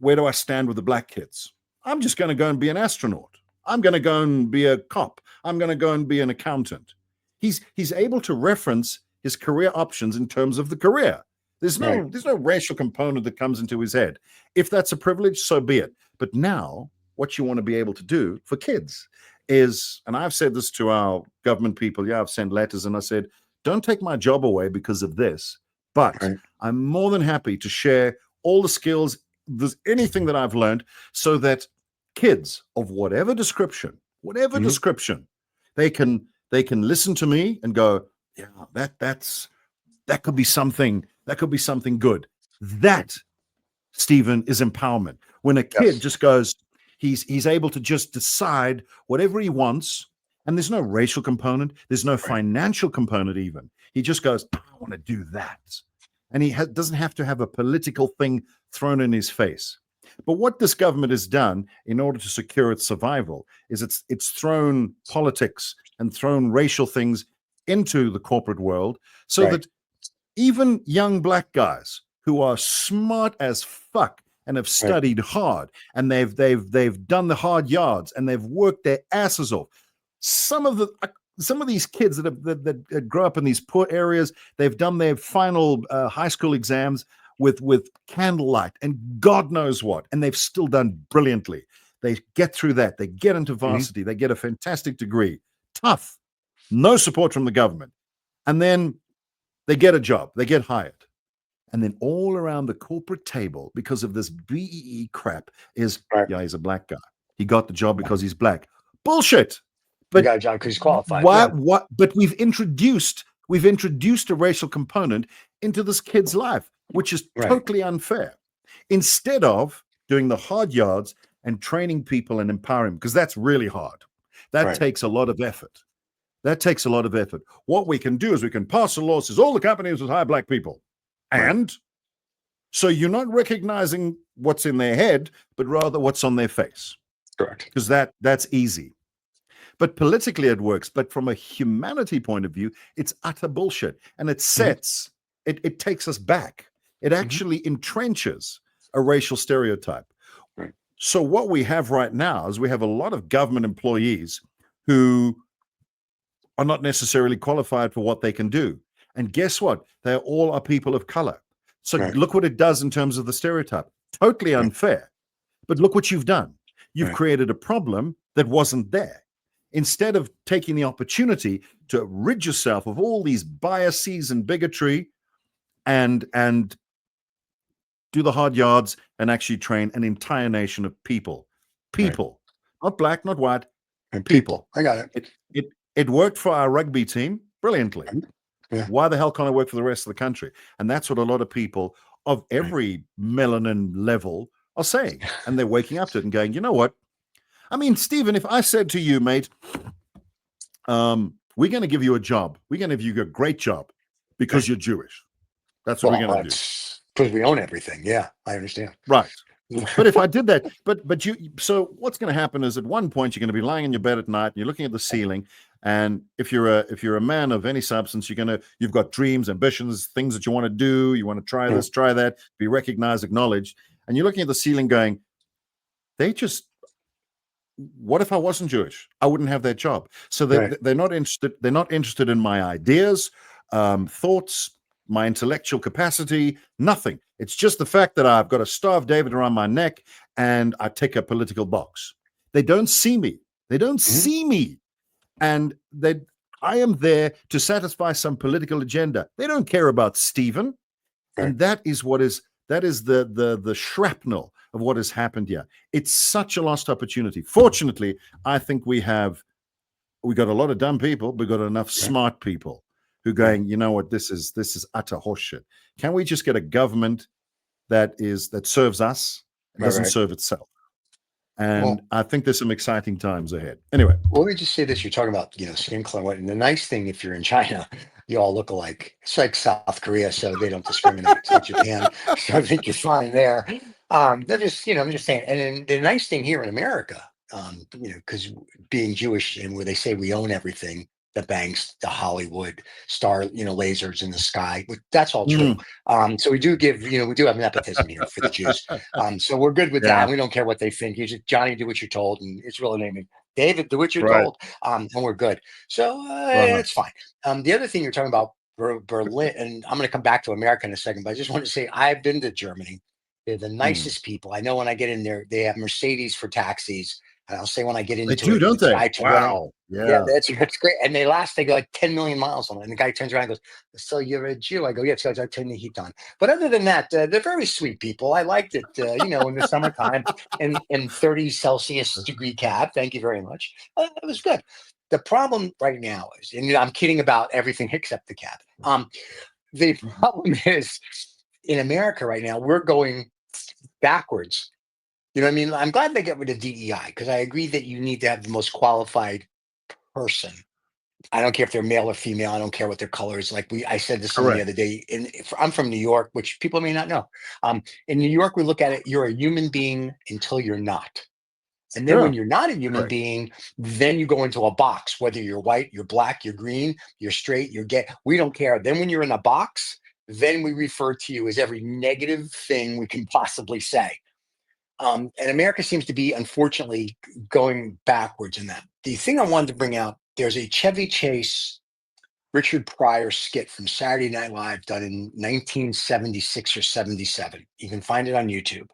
where do I stand with the black kids? I'm just going to go and be an astronaut. I'm going to go and be a cop. I'm going to go and be an accountant. He's able to reference his career options in terms of the career. There's no racial component that comes into his head. If that's a privilege, so be it. But now what you want to be able to do for kids is, and I've said this to our government people, I've sent letters and I said, don't take my job away because of this. But Right. I'm more than happy to share all the skills, there's anything that I've learned, so that kids of whatever description, they can listen to me and go, yeah, that could be something good. That, Stephen, is empowerment. When a kid just goes, he's able to just decide whatever he wants, and there's no racial component, there's no financial component even. He just goes, I want to do that. And he doesn't have to have a political thing thrown in his face. But what this government has done in order to secure its survival is it's thrown politics and thrown racial things into the corporate world, so that even young black guys who are smart as fuck and have studied hard, and they've done the hard yards, and they've worked their asses off. Some of these kids that grow up in these poor areas, they've done their final high school exams with candlelight and God knows what, and they've still done brilliantly. They get through that. They get into varsity. They get a fantastic degree. Tough. No support from the government. And then they get a job. They get hired. And then all around the corporate table, because of this BEE crap, is, yeah, he's a black guy. He got the job because he's black. Bullshit. But he got a job because he's qualified. What? But we've introduced a racial component into this kid's life, which is totally unfair. Instead of doing the hard yards and training people and empowering, because that's really hard. That takes a lot of effort. What we can do is we can pass a law that says all the companies will hire black people. And so you're not recognizing what's in their head, but rather what's on their face. Correct. Because that's easy. But politically it works. But from a humanity point of view, it's utter bullshit. And it sets, it takes us back. It actually entrenches a racial stereotype. Right. So what we have right now is we have a lot of government employees who are not necessarily qualified for what they can do. And guess what? They all are people of color. So look what it does in terms of the stereotype. Totally unfair. But look what you've done. You've created a problem that wasn't there. Instead of taking the opportunity to rid yourself of all these biases and bigotry and do the hard yards and actually train an entire nation of people. Not black, not white, and people. I got it. It worked for our rugby team brilliantly. Why the hell can't it work for the rest of the country? And that's what a lot of people of every melanin level are saying. And they're waking up to it and going, you know what? I mean, Stephen, if I said to you, mate, we're going to give you a job. We're going to give you a great job because you're Jewish. That's what we're going to do. Because we own everything. Yeah, I understand. Right. But if I did that, so what's going to happen is at one point you're going to be lying in your bed at night and you're looking at the ceiling. And if you're a man of any substance, you've got dreams, ambitions, things that you want to do. You want to try this, try that, be recognized, acknowledged. And you're looking at the ceiling going, what if I wasn't Jewish? I wouldn't have that job. So they're not interested. They're not interested in my ideas, thoughts, my intellectual capacity, nothing. It's just the fact that I've got a Star of David around my neck and I tick a political box. They don't see me. See me. And I am there to satisfy some political agenda. They don't care about Stephen. And that is the shrapnel of what has happened here. It's such a lost opportunity. Fortunately, I think we got a lot of dumb people, but we got enough smart people who are going, you know what, this is utter horseshit. Can we just get a government that serves us and doesn't serve itself? And I think there's some exciting times ahead. Anyway. Well, let me just say this. You're talking about, skin color. And the nice thing, if you're in China, you all look alike. It's like South Korea, so they don't discriminate. It's like Japan. So I think you're fine there. They're just, I'm just saying. And then the nice thing here in America, because being Jewish and where they say we own everything, the banks, the Hollywood, star, lasers in the sky. That's all true. So we do have nepotism here for the Jews. So we're good with that. We don't care what they think. You just, Johnny, do what you're told, and it's really naming David, do what you're told, and we're good. So it's fine. The other thing you're talking about Berlin, and I'm going to come back to America in a second, but I just want to say I've been to Germany. They're the nicest people. I know when I get in there, they have Mercedes for taxis. And I'll say when I get They into do, it, don't the they? guy Wow. yeah, Yeah. that's great. And they go like 10 million miles on it. And the guy turns around and goes, "So you're a Jew?" I go, "Yeah, because I turn the heat on." But other than that, they're very sweet people. I liked it, in the summertime in 30 Celsius degree cab. Thank you very much. It was good. The problem right now is, and I'm kidding about everything except the cab. The problem is in America right now, we're going backwards. You know what I mean? I'm glad they get rid of DEI because I agree that you need to have the most qualified person. I don't care if they're male or female. I don't care what their color is. Like I said to someone the Correct. other day. I'm from New York, which people may not know. In New York, we look at it. You're a human being until you're not, and then Yeah. when you're not a human Correct. being, then you go into a box. Whether you're white, you're black, you're green, you're straight, you're gay. We don't care. Then when you're in a box, then we refer to you as every negative thing we can possibly say. And America seems to be, unfortunately, going backwards in that. The thing I wanted to bring out, there's a Chevy Chase, Richard Pryor skit from Saturday Night Live done in 1976 or 77. You can find it on YouTube.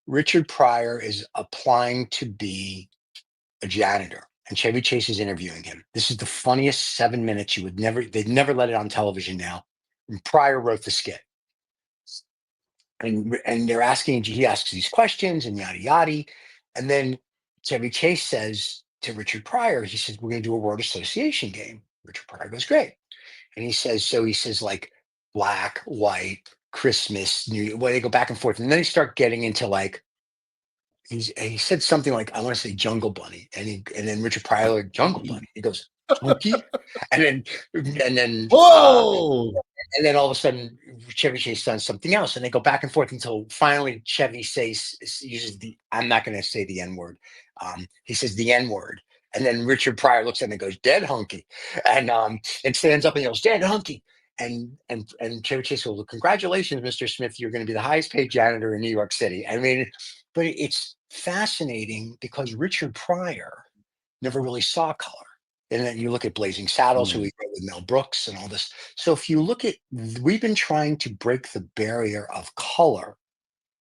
Richard Pryor is applying to be a janitor, and Chevy Chase is interviewing him. This is the funniest 7 minutes they'd never let it on television now. And Pryor wrote the skit. And they're he asks these questions and yada yada. And then Chevy Chase says to Richard Pryor, he says, "We're gonna do a word association game." Richard Pryor goes, "Great." And he says like black, white, Christmas, New Year. Well, they go back and forth. And then they start getting into like he said something like, I want to say Jungle Bunny. And then Richard Pryor like Jungle Bunny. He goes, "Twinkie." And then and then Whoa. and then all of a sudden, Chevy Chase does something else, and they go back and forth until finally Chevy uses I'm not going to say the N word. He says the N word, and then Richard Pryor looks at him and goes, "Dead hunky," and stands up and yells, "Dead hunky." And Chevy Chase goes, "Well, congratulations, Mr. Smith. You're going to be the highest paid janitor in New York City." I mean, but it's fascinating because Richard Pryor never really saw color. And then you look at Blazing Saddles, who he wrote with Mel Brooks and all this. So if you look at, we've been trying to break the barrier of color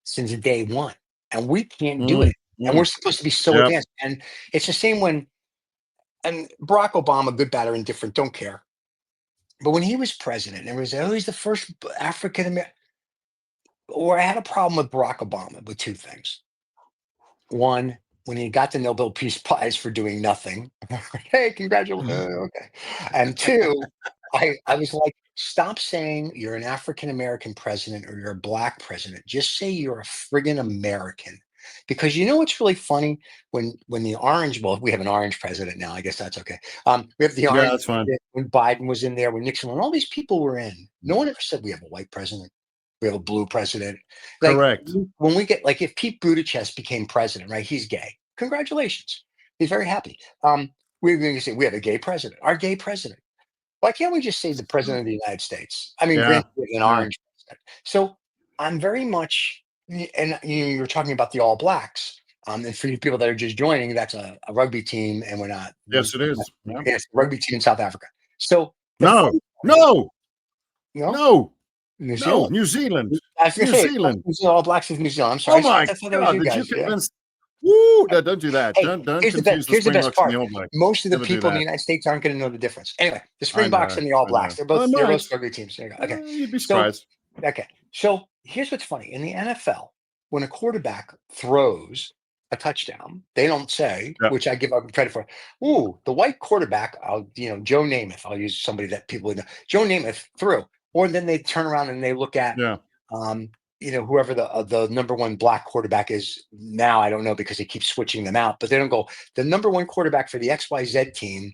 since day one, and we can't do it. And we're supposed to be so Yep. advanced. And it's the same and Barack Obama, good, bad, or indifferent, don't care. But when he was president, and he's the first African American, or I had a problem with Barack Obama with two things. One, when he got the Nobel Peace Prize for doing nothing. Hey, congratulations. Okay. And two, I was like, stop saying you're an African American president or you're a black president. Just say you're a friggin' American. Because you know what's really funny when the orange, well, we have an orange president now. I guess that's okay. We have the Yeah, orange that's fine. when Biden was in there, when Nixon, when all these people were in. No one ever said we have a white president. We have a blue president. Like Correct. when we get like if Pete Buttigieg became president, right? He's gay. Congratulations. He's very happy. We're going to say we have a gay president. Our gay president. Why can't we just say the president of the United States? I mean, Yeah. granted, we have an Yeah. orange president. So I'm very much, and you're talking about the All Blacks. And for you people that are just joining, that's a rugby team, and we're not. Yes, it is. Yeah. Yes, rugby team in South Africa. So No. No. no, No. New No. Zealand. New Zealand. I was going New to say Zealand. All Blacks is New Zealand. I'm Oh sorry. my I thought that was God! you Did you guys. Yeah. convince? Woo! No, don't do that. Hey, Don't here's the confuse best. Here's the best Springboks part. and the All Blacks. Most of the Never do people in the that. United States aren't going to know the difference. Anyway, the I Springboks know. and the All I Blacks. know. They're both Nice. rugby teams. There you go. Okay. You'd be So surprised. okay. So here's what's funny. In the NFL, when a quarterback throws a touchdown, they don't say, Yeah. which I give up credit for. Ooh, the white quarterback, Joe Namath. I'll use somebody that people know. Joe Namath threw. Or then they turn around and they look at Yeah. whoever the number one black quarterback is now. I don't know because they keep switching them out, but they don't go, the number one quarterback for the XYZ team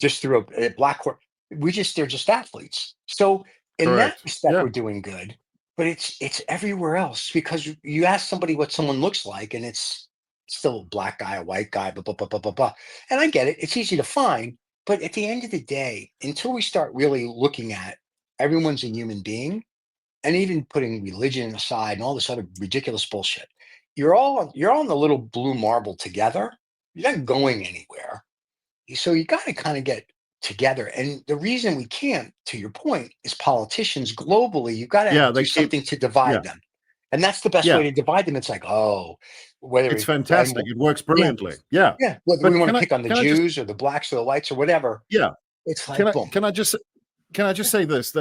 just threw a black court. They're just athletes. So in that Correct. respect, Yeah. we're doing good, but it's everywhere else because you ask somebody what someone looks like and it's still a black guy, a white guy, blah, blah, blah, blah, blah, blah. And I get it. It's easy to find, but at the end of the day, until we start really looking at everyone's a human being, and even putting religion aside and all this other ridiculous bullshit, you're all on the little blue marble together. You're not going anywhere. So you got to kind of get together. And the reason we can't, to your point, is politicians globally. You got to Yeah. do They keep. something to divide Yeah. them. And that's the best Yeah. way to divide them. It's like, oh, whether It's fantastic. It works brilliantly. Yeah. yeah, whether But we want can to I pick on the can I just Jews or the blacks or the whites or whatever, yeah. it's like boom. Can I just say this?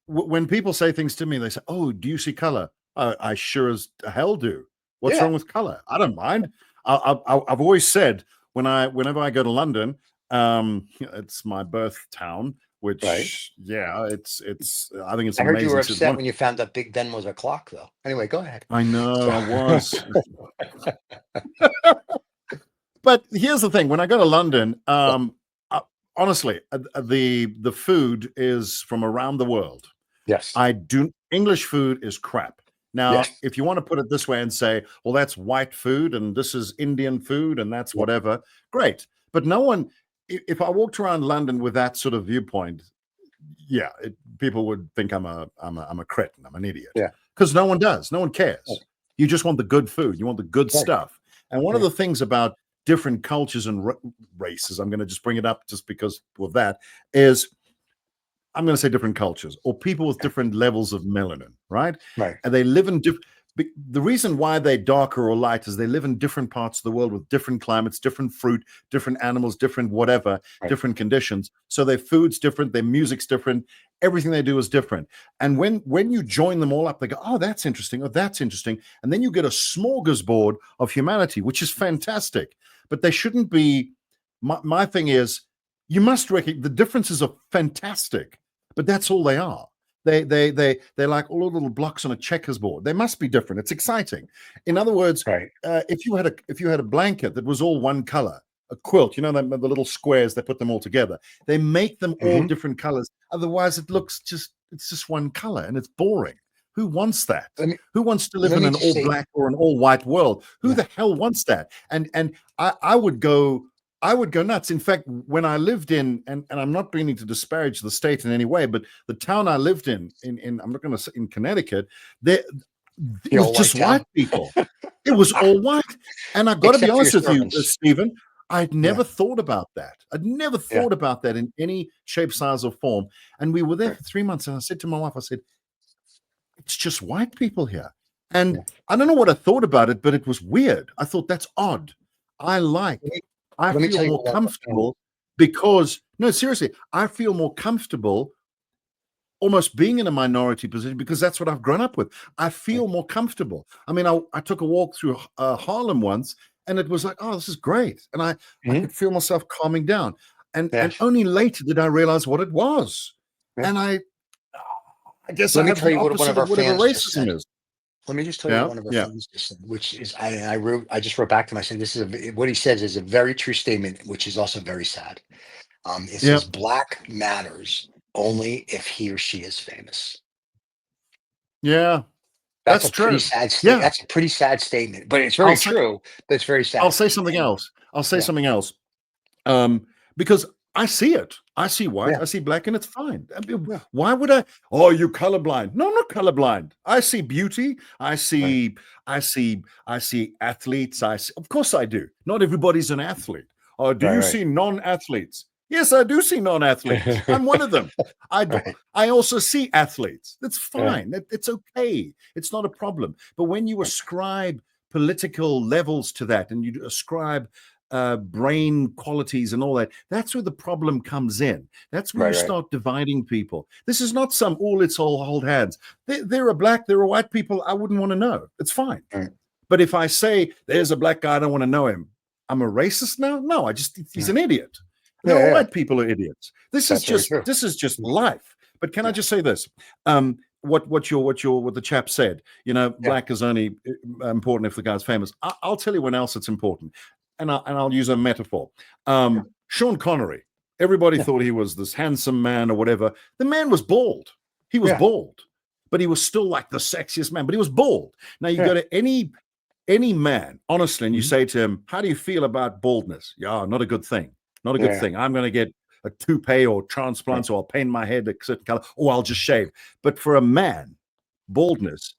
When people say things to me, they say, "Oh, do you see color?" I sure as hell do. What's Yeah. wrong with color? I don't mind. I've always said whenever I go to London, it's my birth town, which yeah, it's I think it's I heard amazing. you were upset when you found out Big Ben was a clock, though. Anyway, go ahead. I know I was. But here's the thing: when I go to London, honestly, the food is from around the world. Yes. English food is crap. Now, if you want to put it this way and say, well, that's white food and this is Indian food and that's whatever, great. But no one, if I walked around London with that sort of viewpoint, people would think I'm a cretin, I'm an idiot. Yeah. Because no one does, no one cares. You just want the good food, you want the good stuff. And one of the things about different cultures and races, I'm going to just bring it up just because of that, is I'm going to say different cultures or people with different levels of melanin, right? Right. And they live in the reason why they're darker or light is they live in different parts of the world with different climates, different fruit, different animals, different whatever, different conditions. So their food's different, their music's different, everything they do is different. And when you join them all up, they go, oh, that's interesting, or that's interesting. And then you get a smorgasbord of humanity, which is fantastic. But they shouldn't be, my thing is, you must recognize the differences are fantastic, but that's all they are. They're like all little blocks on a checkers board. They must be different. It's exciting. In other words, if you had a blanket that was all one color, a quilt, you know, the little squares, they put them all together. They make them all different colors. Otherwise, it's just one color and it's boring. Who wants that? Who wants to live in an all black or an all white world? Who the hell wants that? And I would go nuts. In fact, when I lived in, and I'm not meaning to disparage the state in any way, but the town I lived in I'm not going to say in Connecticut, it was just white people. It was all white. And I've got to be honest with you, Stephen, I'd never thought about that. I'd never thought about that in any shape, size, or form. And we were there for 3 months. And I said to my wife, I said, it's just white people here. And I don't know what I thought about it, but it was weird. I thought that's odd. I feel more comfortable because, no, seriously, I feel more comfortable almost being in a minority position because that's what I've grown up with. I feel more comfortable. I mean, I took a walk through Harlem once and it was like, oh, this is great. And I could feel myself calming down. And only later did I realize what it was. And I guess let me tell you what one of our fans just said. Let me just tell you what one of our fans just said, which is, I just wrote back to him. I said, this is what he says is a very true statement, which is also very sad. It says, black matters only if he or she is famous. Yeah. That's true. Pretty sad statement. That's a pretty sad statement, but it's very true. But it's very sad. I'll say something else. Because I see it. I see white. I see black, and it's fine. I mean, why would I? Oh, you're colorblind. No, I'm not colorblind. I see beauty. I see athletes. Of course I do. Not everybody's an athlete. Do you see non-athletes? Yes, I do see non-athletes. I'm one of them. I also see athletes. That's fine. It's okay. It's not a problem. But when you ascribe political levels to that, and you ascribe brain qualities and all that, that's where the problem comes in. That's where you start dividing people. This is not let's all hold hands. They're a black, they're a white people I wouldn't want to know. It's fine. But if I say there's a black guy, I don't want to know him, I'm a racist now? No, he's an idiot. No, white people are idiots. This is just life. But can I just say this? What the chap said, you know, black is only important if the guy's famous. I'll tell you when else it's important. And I'll use a metaphor. Sean Connery, everybody thought he was this handsome man or whatever. The man was bald. He was bald, but he was still like the sexiest man, but he was bald. Now you go to any man, honestly, and you say to him, how do you feel about baldness? Yeah, not a good thing. Not a good thing. I'm going to get a toupee or transplants or I'll paint my head a certain color or I'll just shave. But for a man, baldness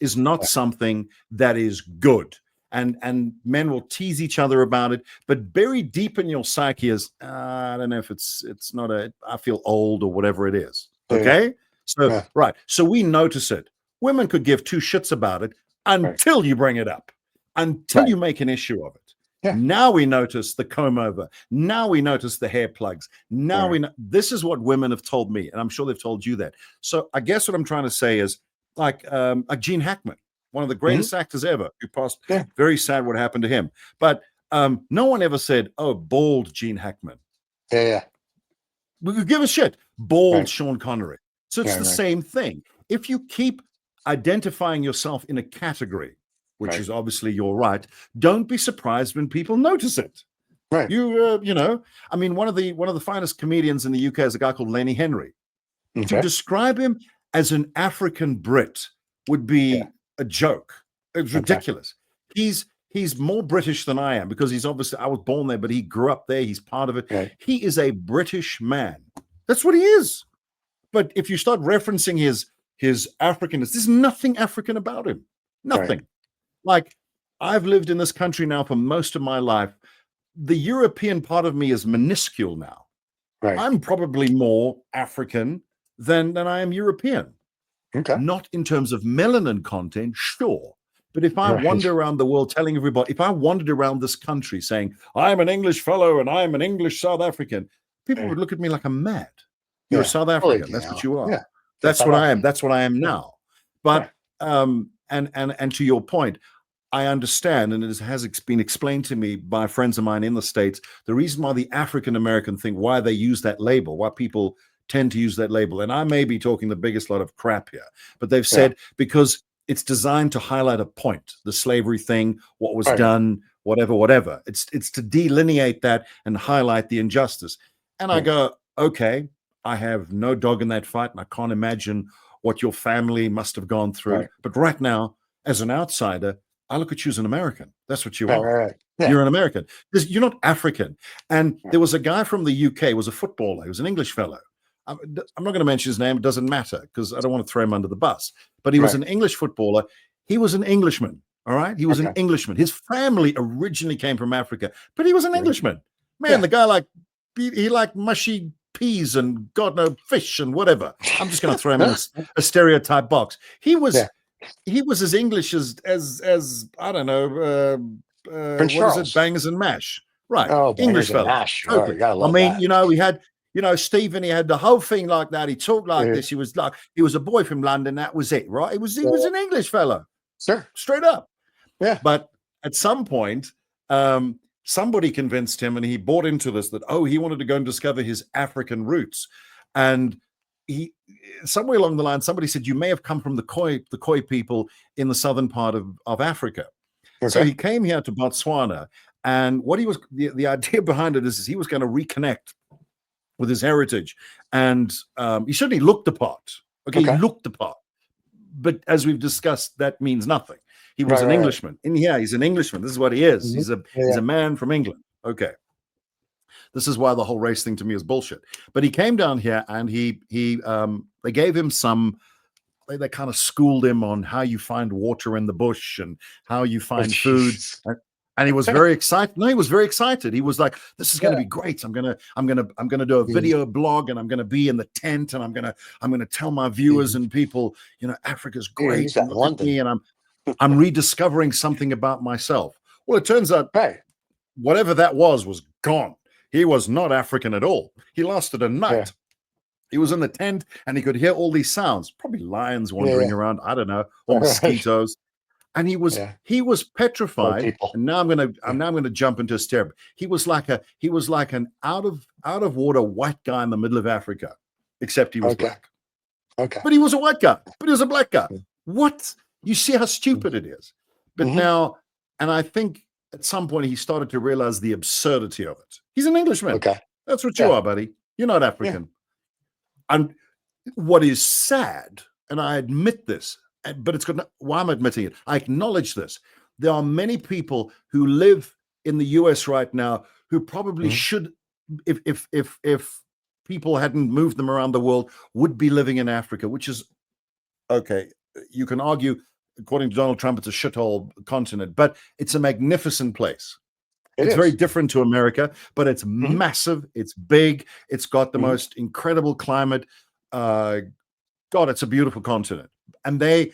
is not something that is good. And men will tease each other about it, but buried deep in your psyche is, I don't know if it's not I feel old or whatever it is. Okay. So we notice it. Women could give two shits about it until you bring it up, until you make an issue of it. Yeah. Now we notice the comb over. Now we notice the hair plugs. Now we know. This is what women have told me, and I'm sure they've told you that. So I guess what I'm trying to say is, like Gene Hackman, one of the greatest actors ever, who passed. Very sad what happened to him. But no one ever said, "Oh, bald Gene Hackman." Yeah. We could give a shit. Bald Sean Connery. So it's the same thing. If you keep identifying yourself in a category, which is obviously your right, don't be surprised when people notice it. Right. You know, I mean, one of the finest comedians in the UK is a guy called Lenny Henry. To describe him as an African Brit would be a joke. It's ridiculous. He's more British than I am, because he's obviously, I was born there, but he grew up there. He's part of it. Right. He is a British man. That's what he is. But if you start referencing his Africanness, there's nothing African about him. Nothing. Like, I've lived in this country now for most of my life. The European part of me is minuscule now. Right. I'm probably more African than I am European. Okay. Not in terms of melanin content, sure. But if I wander around the world telling everybody, if I wandered around this country saying, I'm an English fellow and I'm an English South African, people would look at me like I'm mad. You're a South African. That's what you are. Yeah. That's what I am. That's what I am now. But and to your point, I understand, and it has been explained to me by friends of mine in the States, the reason why the African American thing, why they use that label, why people tend to use that label. And I may be talking the biggest lot of crap here, but they've said because it's designed to highlight a point, the slavery thing, what was done, whatever. It's to delineate that and highlight the injustice. And I go, okay, I have no dog in that fight, and I can't imagine what your family must have gone through. But right now, as an outsider, I look at you as an American. That's what you are. You're an American. You're not African. And there was a guy from the UK, was a footballer. He was an English fellow. I'm not going to mention his name. It doesn't matter, because I don't want to throw him under the bus. But he was an English footballer. He was an Englishman. All right. He was an Englishman. His family originally came from Africa, but he was an Englishman. Man, the guy he liked mushy peas and God knows fish and whatever. I'm just going to throw him in a stereotype box. He was as English as I don't know, what is it? Bangers and mash. Right. Oh, English fellow. Mash. Totally. I mean, that. We had, Stephen, he had the whole thing like that. He talked like this. He was a boy from London. That was it, right? He was an English fellow. Sure. Straight up. Yeah. But at some point, somebody convinced him, and he bought into this, that, he wanted to go and discover his African roots. And he, somewhere along the line, somebody said, you may have come from the Khoi people in the southern part of Africa. Okay. So he came here to Botswana, and what he was, the idea behind it is he was going to reconnect with his heritage. And he certainly looked the part. Okay, he looked the part. But as we've discussed, that means nothing. He was an Englishman. And he's an Englishman. This is what he is. He's a man from England. Okay. This is why the whole race thing to me is bullshit. But he came down here, and they gave him they kind of schooled him on how you find water in the bush and how you find food. And he was very excited. No, he was very excited. He was like, "This is going to be great. I'm gonna do a video blog, and I'm gonna be in the tent, and I'm gonna tell my viewers and people, Africa's great. And look at me, and I'm rediscovering something about myself." Well, it turns out, whatever that was gone. He was not African at all. He lasted a night. Yeah. He was in the tent, and he could hear all these sounds, probably lions wandering around. I don't know, or mosquitoes. And he was petrified. And now I'm gonna jump into a step. He was like an out of water white guy in the middle of Africa, except he was black. Okay. But he was a white guy, but he was a black guy. What? You see how stupid it is. But now, and I think at some point he started to realize the absurdity of it. He's an Englishman. Okay. That's what you are, buddy. You're not African. Yeah. And what is sad, and I admit this, but it's good. Why I'm admitting it, I acknowledge this. There are many people who live in the US right now who probably should, if people hadn't moved them around the world, would be living in Africa, which is okay. You can argue, according to Donald Trump, it's a shithole continent, but it's a magnificent place. It's very different to America, but it's massive. It's big. It's got the most incredible climate. God, it's a beautiful continent. And they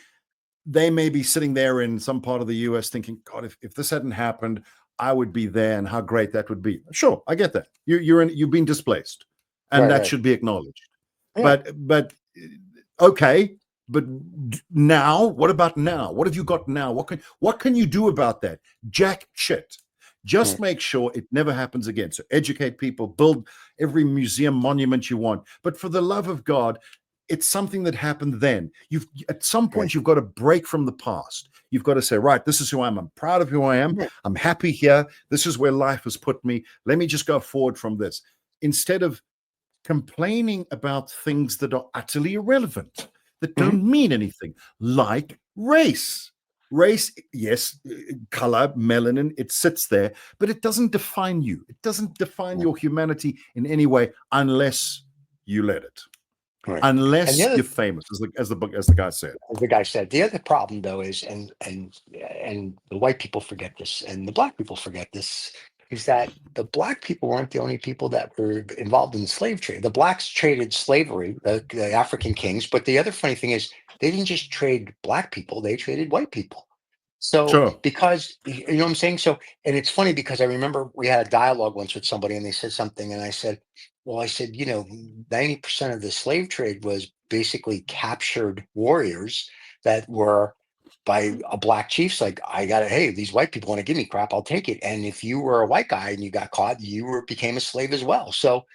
they may be sitting there in some part of the US thinking, God, if this hadn't happened, I would be there, and how great that would be. Sure, I get that. You've been displaced, and that should be acknowledged. Yeah. But okay, but now, what about now? What have you got now? What can you do about that? Jack shit. Just make sure it never happens again. So educate people, build every museum monument you want. But for the love of God, it's something that happened then. At some point, you've got to break from the past. You've got to say, right, this is who I am. I'm proud of who I am. I'm happy here. This is where life has put me. Let me just go forward from this. Instead of complaining about things that are utterly irrelevant, that don't mean anything, like race. Race, yes, color, melanin, it sits there, but it doesn't define you. It doesn't define your humanity in any way unless you let it. Right. Unless you're famous, as the guy said. As the guy said. The other problem, though, is and the white people forget this, and the black people forget this, is that the black people weren't the only people that were involved in the slave trade. The blacks traded slavery, the African kings, but the other funny thing is they didn't just trade black people; they traded white people. So because you know what I'm saying. So, and it's funny because I remember we had a dialogue once with somebody, and they said something, and I said, 90% of the slave trade was basically captured warriors that were by a black chiefs. Like, hey, these white people want to give me crap, I'll take it. And if you were a white guy and you got caught, became a slave as well. So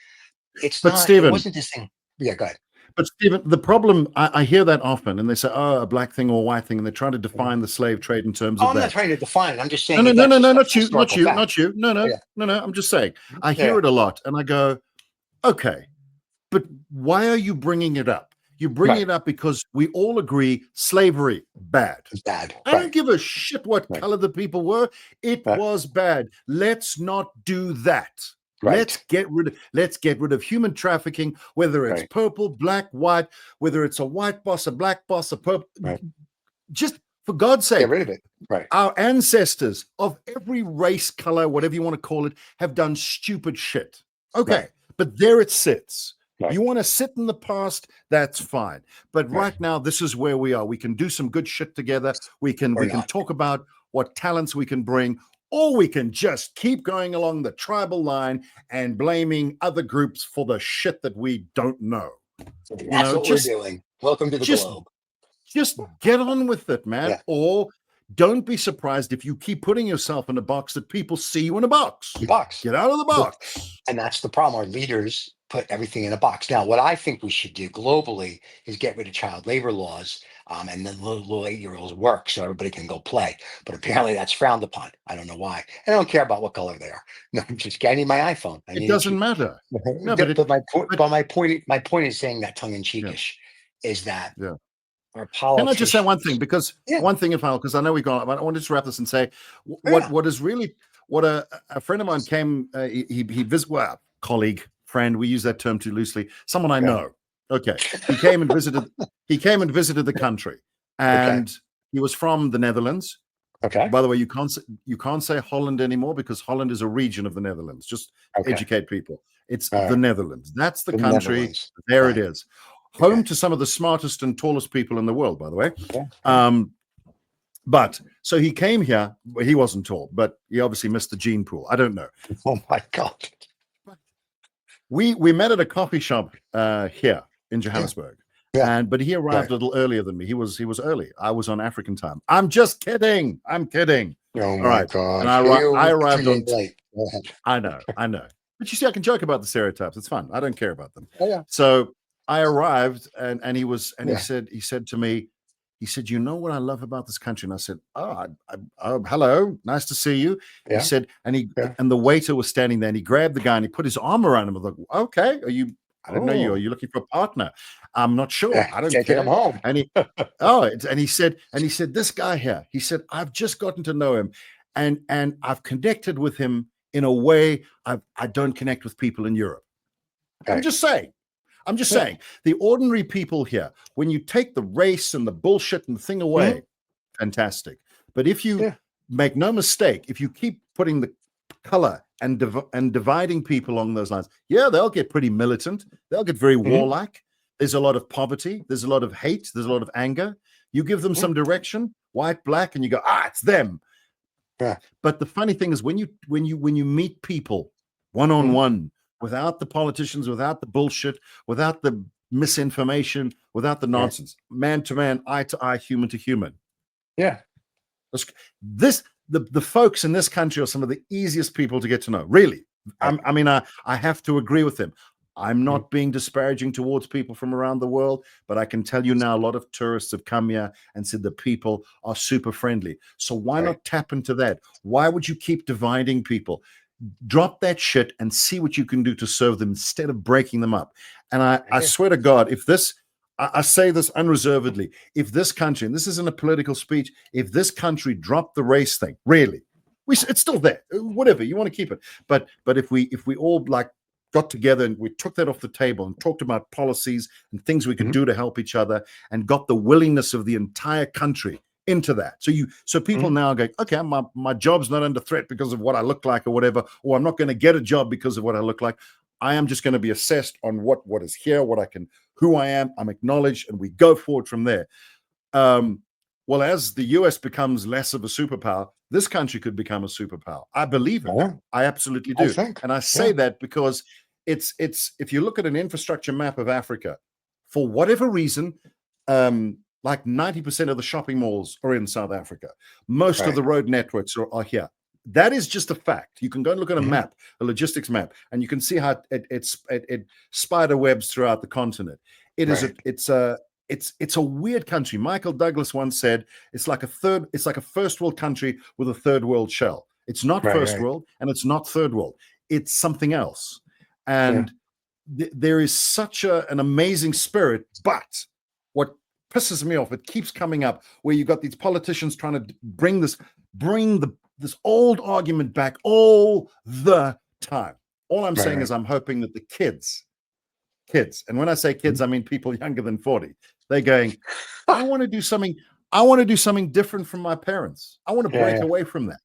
it wasn't this thing. Yeah, go ahead. But Stephen, the problem, I hear that often, and they say, oh, a black thing or a white thing, and they're trying to define the slave trade in terms of that. I'm not trying to define it. I'm just saying. No, not you. No, I'm just saying. I hear it a lot, and I go, okay, but why are you bringing it up? You bring it up because we all agree slavery, bad. It's bad. I don't give a shit what color the people were. It was bad. Let's not do that. Right. Let's get rid of human trafficking, whether it's purple, black, white, whether it's a white boss, a black boss, a purple. Just for God's sake, get rid of it. Right. Our ancestors of every race, color, whatever you want to call it, have done stupid shit. Okay, but there it sits. You want to sit in the past, that's fine. But right now, this is where we are. We can do some good shit together. We can talk about what talents we can bring. Or we can just keep going along the tribal line and blaming other groups for the shit that we don't know. That's what we're doing. Welcome to the globe. Just get on with it, man. Yeah. Or don't be surprised if you keep putting yourself in a box that people see you in a box. Get out of the box. And that's the problem. Our leaders put everything in a box. Now, what I think we should do globally is get rid of child labor laws, and then little 8-year-olds work so everybody can go play. But apparently that's frowned upon. I don't know why. I don't care about what color they are. No, I'm just getting my iPhone. It doesn't matter. No, but my point is saying that tongue in cheekish is that our politics. Can I just say one thing? Because one thing, because I know we got. I want to just wrap this and say what is really what a friend of mine came. He visited colleague. Friend, we use that term too loosely. Someone I know. Okay, he came and visited. He came and visited the country, and he was from the Netherlands. Okay. By the way, you can't say Holland anymore because Holland is a region of the Netherlands. Just educate people. It's the Netherlands. That's the country. Netherlands. There it is. Home to some of the smartest and tallest people in the world, by the way. But so he came here. Well, he wasn't tall, but he obviously missed the gene pool. I don't know. Oh my God. We met at a coffee shop here in Johannesburg, but he arrived a little earlier than me. He was early. I was on African time. I'm just kidding. I'm kidding. Oh my God! And I arrived on. I know. But you see, I can joke about the stereotypes. It's fun. I don't care about them. So I arrived, and he said to me, he said, you know what I love about this country? And I said, hello, nice to see you. He said, and the waiter was standing there, and he grabbed the guy and he put his arm around him. I was like, okay, I don't know you. Are you looking for a partner? I'm not sure. I don't care. Take him home. And he said, this guy here, he said, I've just gotten to know him, and I've connected with him in a way I don't connect with people in Europe. I'm just saying. The ordinary people here, when you take the race and the bullshit and the thing away, fantastic. But if you make no mistake, if you keep putting the color and dividing people along those lines, they'll get pretty militant. They'll get very warlike. There's a lot of poverty. There's a lot of hate. There's a lot of anger. You give them some direction, white, black, and you go, it's them. Yeah. But the funny thing is when you meet people one-on-one, without the politicians, without the bullshit, without the misinformation, without the nonsense, man to man, eye to eye, human to human. Yeah. The folks in this country are some of the easiest people to get to know. Really. I have to agree with them. I'm not being disparaging towards people from around the world, but I can tell you now, a lot of tourists have come here and said the people are super friendly. So why not tap into that? Why would you keep dividing people? Drop that shit and see what you can do to serve them instead of breaking them up. And I swear to God, if this, I say this unreservedly, if this country, and this isn't a political speech, if this country dropped the race thing, really, it's still there, whatever, you want to keep it. But if we all like got together and we took that off the table and talked about policies and things we could do to help each other and got the willingness of the entire country into that. So people now go, okay, my job's not under threat because of what I look like or whatever, or I'm not going to get a job because of what I look like. I am just going to be assessed on what is here, who I am. I'm acknowledged, and we go forward from there. Well, as the US becomes less of a superpower, this country could become a superpower. I believe it. Yeah. I absolutely do. And I say that because it's if you look at an infrastructure map of Africa, for whatever reason, like 90% of the shopping malls are in South Africa. Most of the road networks are here. That is just a fact. You can go and look at a map, a logistics map, and you can see how it spider webs throughout the continent. It's a weird country. Michael Douglas once said it's like a first world country with a third world shell. It's not first world and it's not third world. It's something else. And there is such an amazing spirit, but what pisses me off, it keeps coming up where you've got these politicians trying to bring this old argument back all the time. All I'm saying is I'm hoping that the kids, and when I say kids, I mean people younger than 40, they're going, I want to do something different from my parents. I want to break away from that.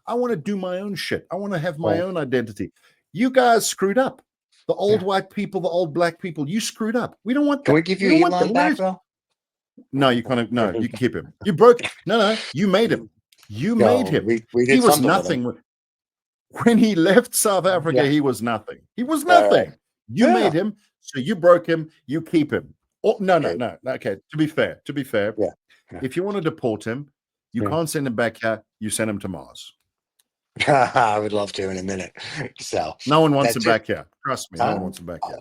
I want to do my own shit. I want to have my own identity. You guys screwed up. The old white people, the old black people, you screwed up. We don't want that. Can we give you Elon back, though? No, you can't. No, you can keep him. You broke him. No, you made him. You made him. He was nothing. When he left South Africa, he was nothing. He was nothing. You made him, so you broke him. You keep him. Oh, no. Okay, to be fair, if you want to deport him, you can't send him back here. You send him to Mars. I would love to in a minute. So no one wants him back here. Trust me, no one wants him back here.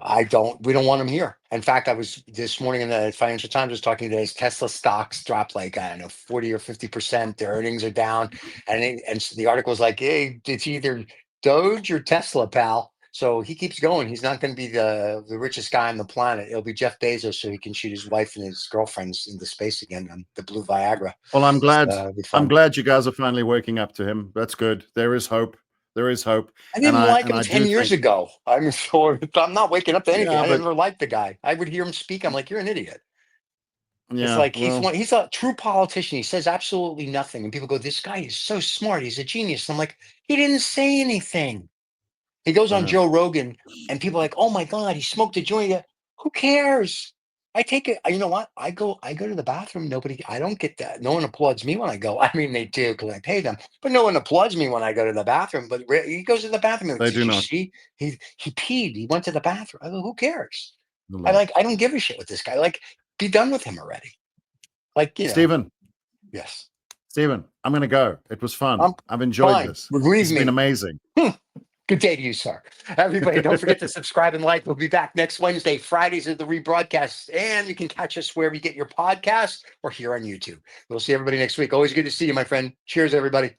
We don't want him here. In fact, I was this morning in the Financial Times was talking today. Tesla stocks dropped like 40 or 50%. Their earnings are down, and the article was like, "Hey, it's either Doge or Tesla, pal." So he keeps going. He's not going to be the richest guy on the planet. It'll be Jeff Bezos, so he can shoot his wife and his girlfriends into space again on the blue Viagra. Well, I'm glad. I'm glad you guys are finally waking up to him. That's good. There is hope. There is hope. I didn't like him 10 years ago. I'm not waking up to anything. I never liked the guy. I would hear him speak. I'm like, you're an idiot. Yeah, it's like he's a true politician. He says absolutely nothing, and people go, "This guy is so smart. He's a genius." And I'm like, he didn't say anything. He goes on Joe Rogan, and people are like, "Oh my God, he smoked a joint." Who cares? I take it. You know what? I go to the bathroom. I don't get that. No one applauds me when I go. I mean, they do because I pay them, but no one applauds me when I go to the bathroom. But he goes to the bathroom. They do not. See, he peed. He went to the bathroom. I go, who cares? I don't give a shit with this guy. Like, be done with him already. Like, Stephen. Yes. Stephen, I'm going to go. It was fun. I've enjoyed this. It's been amazing. Good day to you, sir. Everybody, don't forget to subscribe and like. We'll be back next Wednesday. Fridays are the rebroadcasts, and you can catch us wherever you get your podcasts or here on YouTube. We'll see everybody next week. Always good to see you, my friend. Cheers, everybody.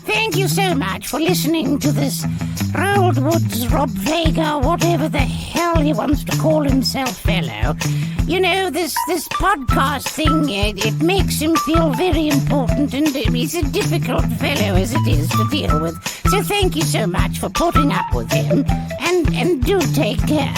Thank you so much for listening to this Old Woods Rob Vega, whatever the hell he wants to call himself, fellow. You know, this podcast thing, it makes him feel very important, and he's a difficult fellow as it is to deal with. So thank you so much for putting up with him, and do take care.